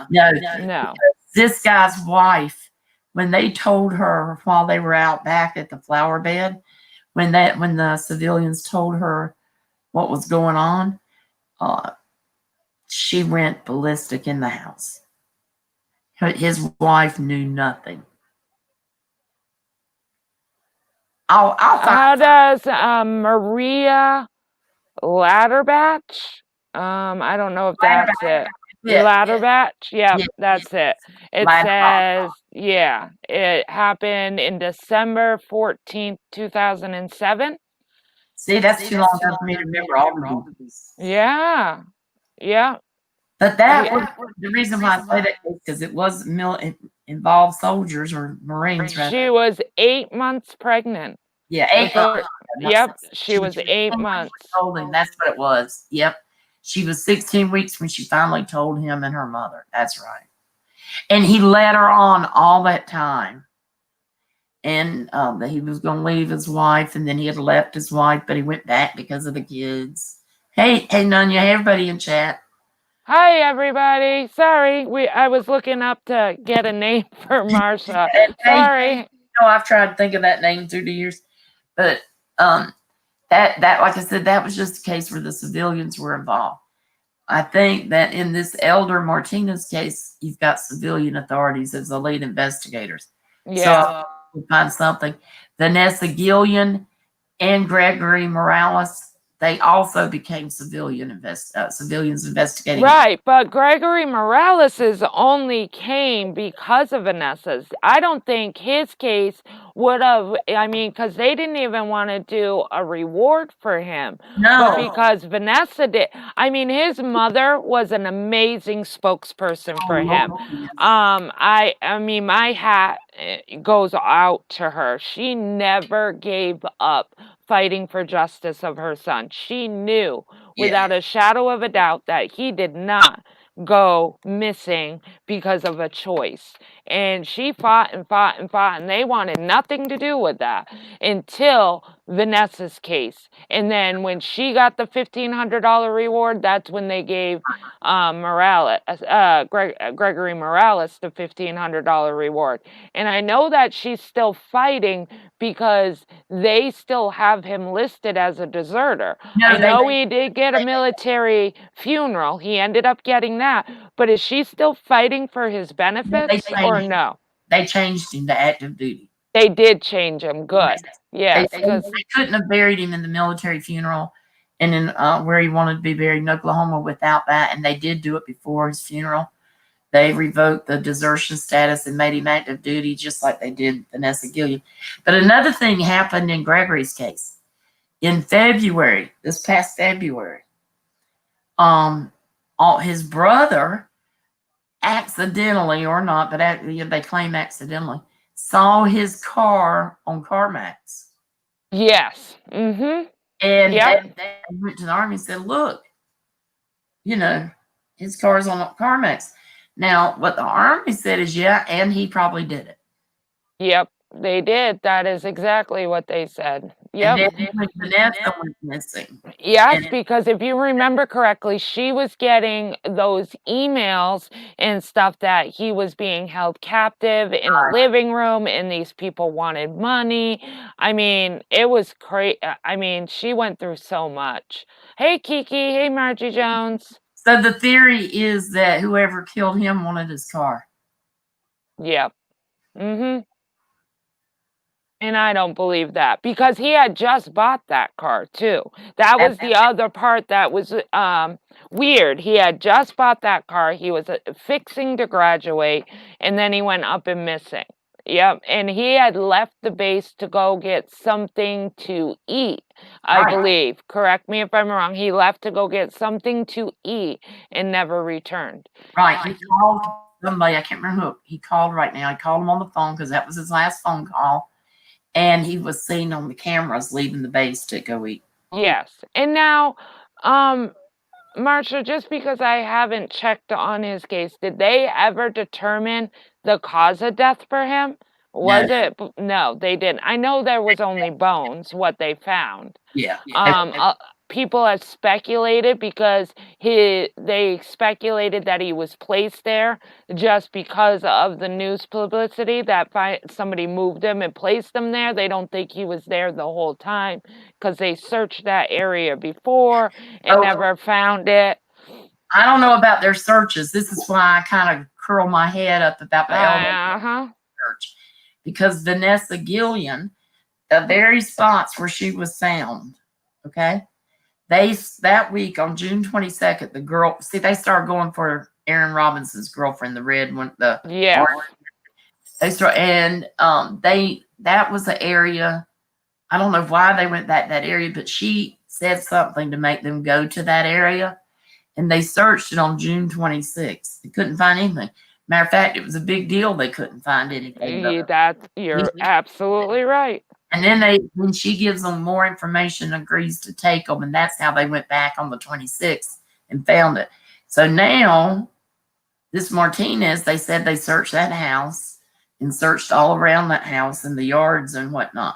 No. This guy's wife, when they told her while they were out back at the flower bed, when the civilians told her what was going on, she went ballistic in the house. His wife knew nothing. How does Maria Ladderbatch? I don't know if that's it. Ladderbatch? Yep, that's it. It says, it happened in December 14th, 2007. See, that's too long for me to remember all of these. Yeah. But that was the reason why I say that, because it was involved soldiers or Marines. She was 8 months pregnant. Yeah, 8 months. Yep, she was 8 months. That's what it was. Yep. She was 16 weeks when she finally told him and her mother. That's right. And he led her on all that time. And that he was going to leave his wife, and then he had left his wife, but he went back because of the kids. Hey, Nunya, hey, everybody in chat. Hi, everybody. Sorry, I was looking up to get a name for Marsha. Sorry. I've tried to think of that name through the years, but that like I said, that was just a case where the civilians were involved. I think that in this Elder Martinez case, you've got civilian authorities as the lead investigators. Yeah. So we'll find something. Vanessa Gillian and Gregory Morales, they also became civilians investigating. Right, but Gregory Morales's only came because of Vanessa's. I don't think his case would have, because they didn't even want to do a reward for him. No. But because Vanessa did. His mother was an amazing spokesperson for him. My hat goes out to her. She never gave up fighting for justice of her son. She knew without a shadow of a doubt that he did not go missing because of a choice. And she fought and fought and fought, and they wanted nothing to do with that until Vanessa's case. And then when she got the $1,500 reward, that's when they gave Gregory Morales the $1,500 reward. And I know that she's still fighting because they still have him listed as a deserter. No, I know he did get a military funeral. He ended up getting that. But is she still fighting for his benefits or no? They changed him to active duty. They did change him. Good. Yes, They because couldn't have buried him in the military funeral and in where he wanted to be buried in Oklahoma without that. And they did do it before his funeral. They revoked the desertion status and made him active duty, just like they did Vanessa Gilliam. But another thing happened in Gregory's case. In February, this past February, his brother accidentally or not, but they claim accidentally, saw his car on CarMax. yes. Mm-hmm. And Yep. they went to the Army and said, look, his car's on CarMax. Now, what the Army said is, yeah, and he probably did it. Yep, they did. That is exactly what they said. Yep. And then when Vanessa went missing. Yes, because if you remember correctly, she was getting those emails and stuff that he was being held captive in a living room and these people wanted money. I mean, it was crazy. I mean, she went through so much. Hey, Kiki. Hey, Margie Jones. So the theory is that whoever killed him wanted his car. Yep. Mm-hmm. And I don't believe that because he had just bought that car too. That was the other part that was weird. He had just bought that car. He was fixing to graduate, and then he went up and missing. Yep. And he had left the base to go get something to eat, I believe. Correct me if I'm wrong. He left to go get something to eat and never returned. Right. He called somebody. I can't remember who he called right now. He called him on the phone because that was his last phone call. And he was seen on the cameras leaving the base to go eat. Yes. And now, Marsha, just because I haven't checked on his case, did they ever determine the cause of death for him? Was it? No, they didn't. I know there was only bones, what they found. Yeah. People have speculated because they speculated that he was placed there just because of the news publicity that somebody moved him and placed him there. They don't think he was there the whole time because they searched that area before and never found it. I don't know about their searches. This is why I kind of curl my head up about the Elmo search, because Vanessa Gilliam, the very spots where she was found, okay, that week on June 22nd, the girl, they started going for Aaron Robinson's girlfriend, the red one, they start, and that was the area. I don't know why they went that area, but she said something to make them go to that area, and they searched it on June 26th. They couldn't find anything. Matter of fact, it was a big deal. They couldn't find anything. You're absolutely right. And then when she gives them more information, agrees to take them, and that's how they went back on the 26th and found it. So now, this Martinez, they said they searched that house and searched all around that house and the yards and whatnot.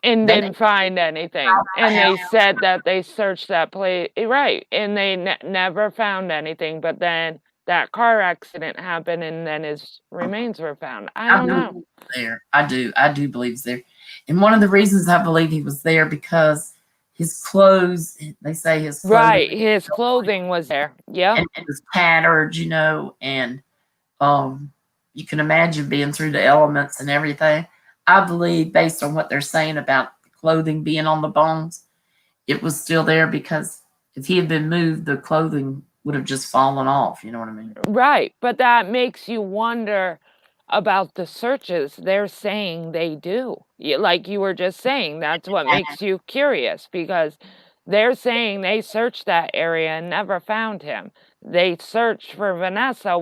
And didn't find anything. And they said that they searched that place, right, and they never found anything, but then that car accident happened and then his remains were found. I don't know. I do believe he's there. And one of the reasons I believe he was there because his clothes, they say his clothing. Right, his clothing was there. Yeah. And it was tattered, and you can imagine being through the elements and everything. I believe, based on what they're saying about the clothing being on the bones, it was still there because if he had been moved, the clothing would have just fallen off. You know what I mean? Right. But that makes you wonder about the searches. They're saying they do. Like you were just saying, that's what makes you curious because they're saying they searched that area and never found him. They searched for Vanessa,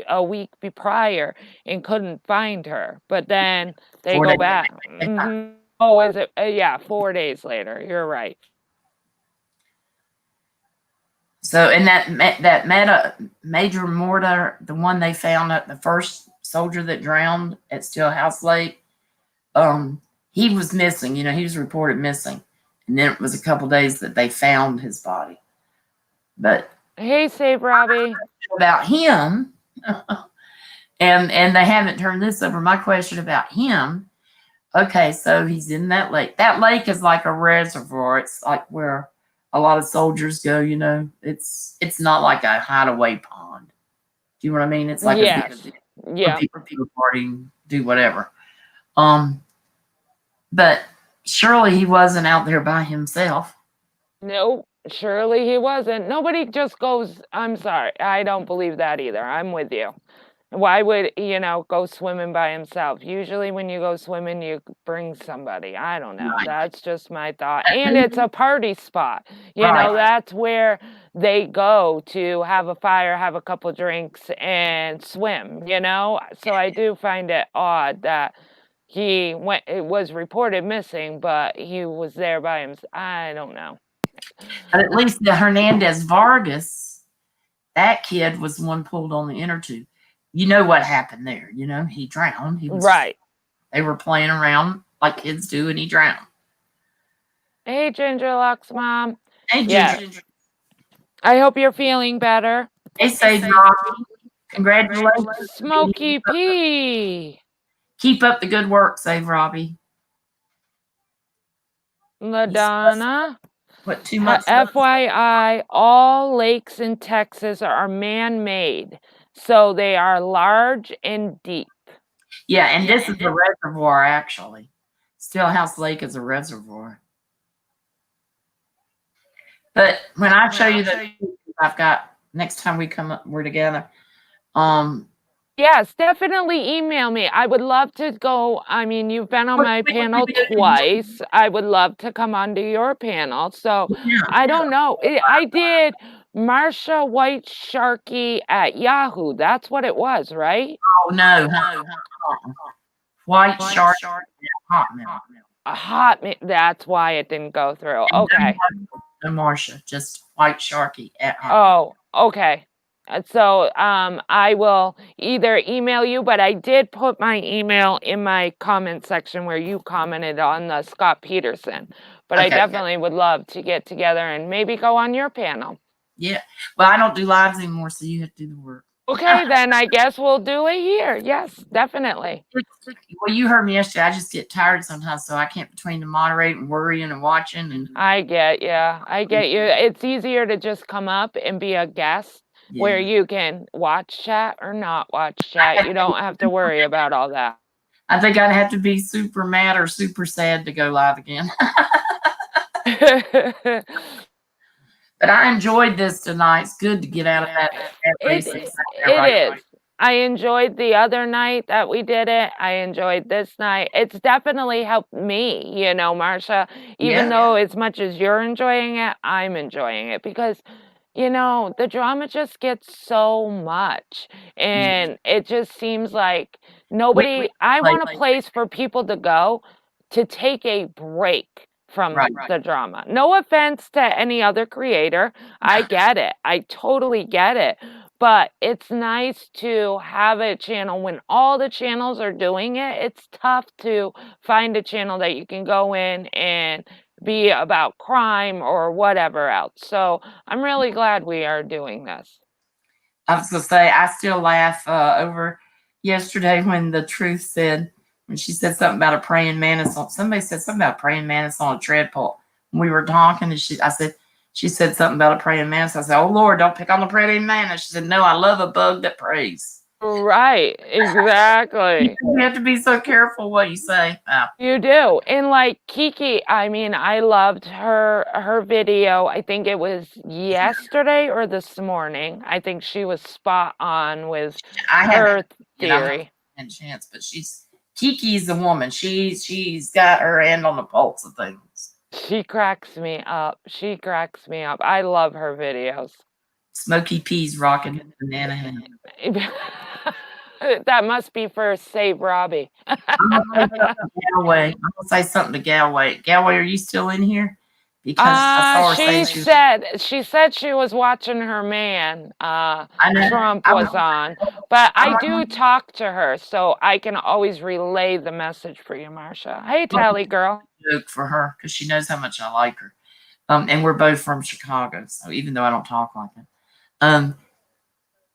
a week prior and couldn't find her. But then they go back. Mm-hmm. Oh, is it? Yeah, 4 days later. You're right. So, and Major Mortar, the one they found, the first soldier that drowned at Stillhouse Lake, he was missing. You know, he was reported missing, and then it was a couple days that they found his body. But Hey, Save Robbie. about him, and they haven't turned this over. My question about him. Okay, so he's in that lake. That lake is like a reservoir. It's like where a lot of soldiers go. You know, it's not like a hideaway pond. Do you know what I mean? It's like Yes. Yeah. people party, do whatever. But surely he wasn't out there by himself. No, surely he wasn't. Nobody just goes, I'm sorry. I don't believe that either. I'm with you. Why would, go swimming by himself? Usually when you go swimming, you bring somebody. I don't know. Right. That's just my thought. And it's a party spot. Right. That's where they go to have a fire, have a couple drinks, and swim, So I do find it odd that it was reported missing, but he was there by himself. I don't know. But at least the Hernandez Vargas, that kid was the one pulled on the inner tube. You know what happened there. He drowned. Right. They were playing around like kids do, and he drowned. Hey, Ginger Lux Mom. Hey, Ginger. I hope you're feeling better. Hey, Sage Robbie. Congratulations. Smokey P. Keep up the good work, Save Robbie. LaDonna. What, 2 months? FYI, all lakes in Texas are man-made, so they are large and deep. Yeah, and this is a reservoir, actually. Stillhouse Lake is a reservoir. But when I show you that I've got, next time we're together, yes, definitely email me. I would love to go. I mean, you've been on my panel twice. I would love to come onto your panel. So I don't know. I did Marsha White Sharkey at Yahoo. That's what it was, right? Oh, no. White Shark at Hotmail. That's why it didn't go through. Okay. No Marsha, just White Sharky at Hotmail. Oh, okay. So I will either email you, but I did put my email in my comment section where you commented on the Scott Peterson. But okay. I definitely would love to get together and maybe go on your panel. Yeah. Well, I don't do lives anymore, so you have to do the work. Okay, then I guess we'll do it here. Yes, definitely. Well, you heard me yesterday. I just get tired sometimes, so I can't between the moderating, worrying, and watching. And I get you. It's easier to just come up and be a guest. Yeah. Where you can watch chat or not watch chat. You don't have to worry about all that. I think I'd have to be super mad or super sad to go live again. But I enjoyed this tonight. It's good to get out of that race. It is. I enjoyed the other night that we did it. I enjoyed this night. It's definitely helped me, Marsha. Even though as much as you're enjoying it, I'm enjoying it because the drama just gets so much and it just seems like nobody, I want a place for people to go to take a break from the drama. No offense to any other creator. I get it. I totally get it. But it's nice to have a channel when all the channels are doing it. It's tough to find a channel that you can go in and be about crime or whatever else. So I'm really glad we are doing this. I was going to say, I still laugh over yesterday when the truth said, when she said something about a praying mantis somebody said something about a praying mantis on a tread pole. We were talking and she said something about a praying mantis. I said, oh Lord, don't pick on the praying mantis. She said, no, I love a bug that prays. Right, exactly. You have to be so careful what you say. Oh. You do. And like Kiki, I mean, I loved her video. I think it was yesterday or this morning. I think she was spot on with her theory. And chance, but Kiki's a woman. She's got her hand on the pulse of things. She cracks me up. I love her videos. Smokey P's rocking banana hand. That must be for Save Robbie. Galway. I'm gonna say something to Galway. Galway, are you still in here? because I saw her She say she was. said she was watching her man. I know. Trump I was on, but I I'm do talk to her, so I can always relay the message for you, Marsha. Hey, Tally girl. joke for her because she knows how much I like her. And we're both from Chicago, so even though I don't talk like it, um,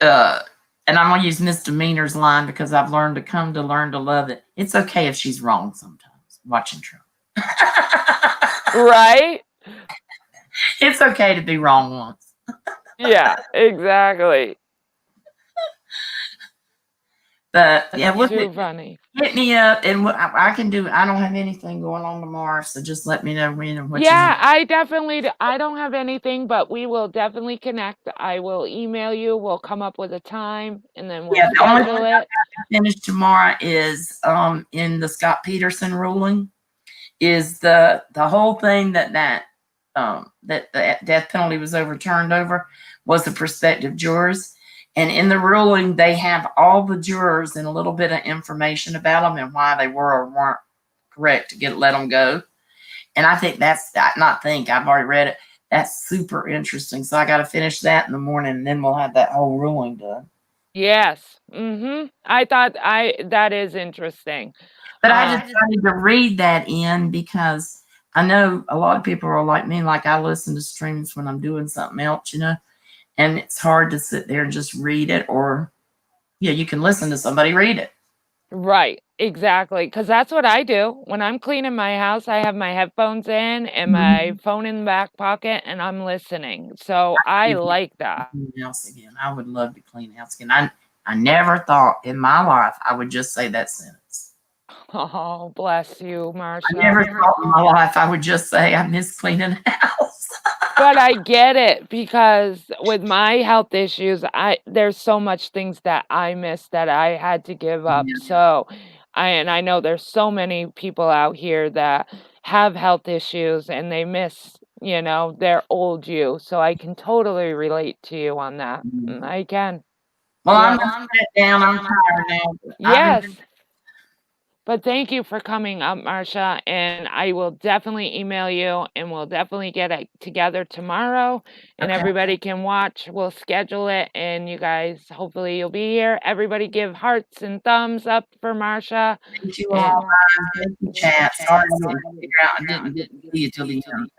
uh, and I'm gonna use Misdemeanor's line because I've learned to learn to love it. It's okay if she's wrong sometimes. Watching Trump. Right? It's okay to be wrong once. Yeah, exactly. But yeah, Too funny. hit me up, and I can do. I don't have anything going on tomorrow, so just let me know when and what you Yeah, need. I don't have anything, but we will definitely connect. I will email you. We'll come up with a time and then we'll Yeah, the only thing schedule it. finish tomorrow is in the Scott Peterson ruling is the whole thing that the death penalty was overturned over was the prospective jurors. And in the ruling, they have all the jurors and a little bit of information about them and why they were or weren't correct to let them go. And I think I've already read it. That's super interesting. So I got to finish that in the morning, and then we'll have that whole ruling done. Yes. I thought that is interesting. But I decided to read that in because I know a lot of people are like me, like I listen to streams when I'm doing something else, and it's hard to sit there and just read it, or yeah, you can listen to somebody read it. Right, exactly. Because that's what I do. When I'm cleaning my house, I have my headphones in and my phone in the back pocket and I'm listening. So I like that. House again. I would love to clean house again. I never thought in my life I would just say that sentence. Oh, bless you, I never Marsha. thought in my life I would just say I miss cleaning the house. But I get it because with my health issues, there's so much things that I miss that I had to give up. Yeah. So I know there's so many people out here that have health issues and they miss, their old you. So I can totally relate to you on that. I can. Well, Yep. I'm down. I'm tired now. Yes. But thank you for coming up, Marsha, and I will definitely email you and we'll definitely get it together tomorrow and Okay. everybody can watch. We'll schedule it and you guys, hopefully you'll be here. Everybody give hearts and thumbs up for Marsha. Thank you all. Thank you, chat. Sorry I didn't get to see you till the end.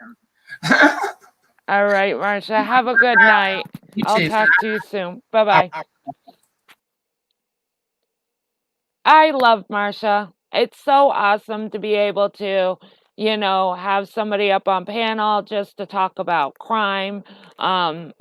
All right, Marsha, have a good night. You I'll too. talk to you soon. Bye-bye. I love Marsha. It's so awesome to be able to, have somebody up on panel just to talk about crime.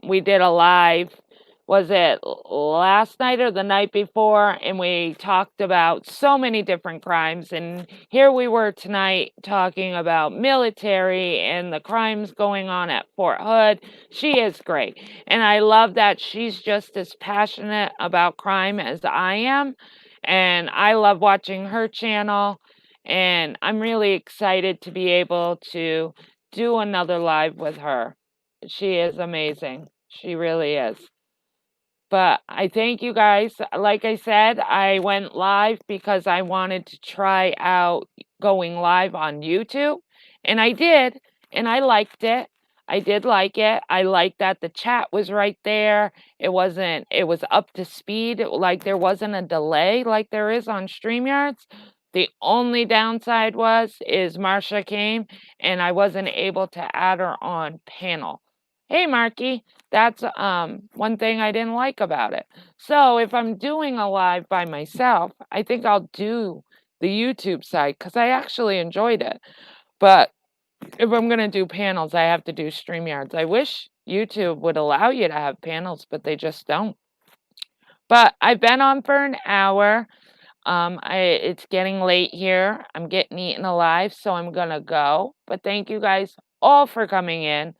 We did a live, was it last night or the night before? And we talked about so many different crimes. And here we were tonight talking about military and the crimes going on at Fort Hood. She is great. And I love that she's just as passionate about crime as I am. And I love watching her channel. And I'm really excited to be able to do another live with her. She is amazing. She really is. But I thank you guys. Like I said, I went live because I wanted to try out going live on YouTube. And I did. And I liked it. I did like it. I liked that the chat was right there. It was up to speed. Like there wasn't a delay like there is on StreamYards. The only downside is Marsha came and I wasn't able to add her on panel. Hey, Marky. That's one thing I didn't like about it. So if I'm doing a live by myself, I think I'll do the YouTube side because I actually enjoyed it. But if I'm going to do panels, I have to do StreamYards. I wish YouTube would allow you to have panels, but they just don't. But I've been on for an hour. It's getting late here. I'm getting eaten alive, so I'm going to go. But thank you guys all for coming in.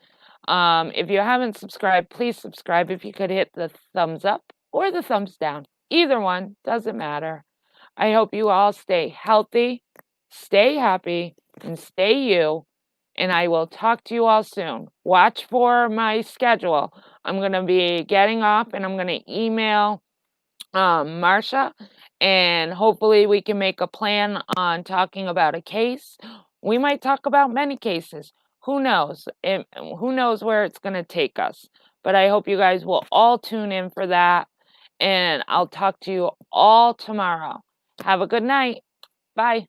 If you haven't subscribed, please subscribe. If you could hit the thumbs up or the thumbs down, either one, doesn't matter. I hope you all stay healthy, stay happy, and stay you. And I will talk to you all soon. Watch for my schedule. I'm going to be getting off and I'm going to email Marsha, and hopefully we can make a plan on talking about a case. We might talk about many cases. who knows? Who knows where it's going to take us? But I hope you guys will all tune in for that. And I'll talk to you all tomorrow. Have a good night. Bye.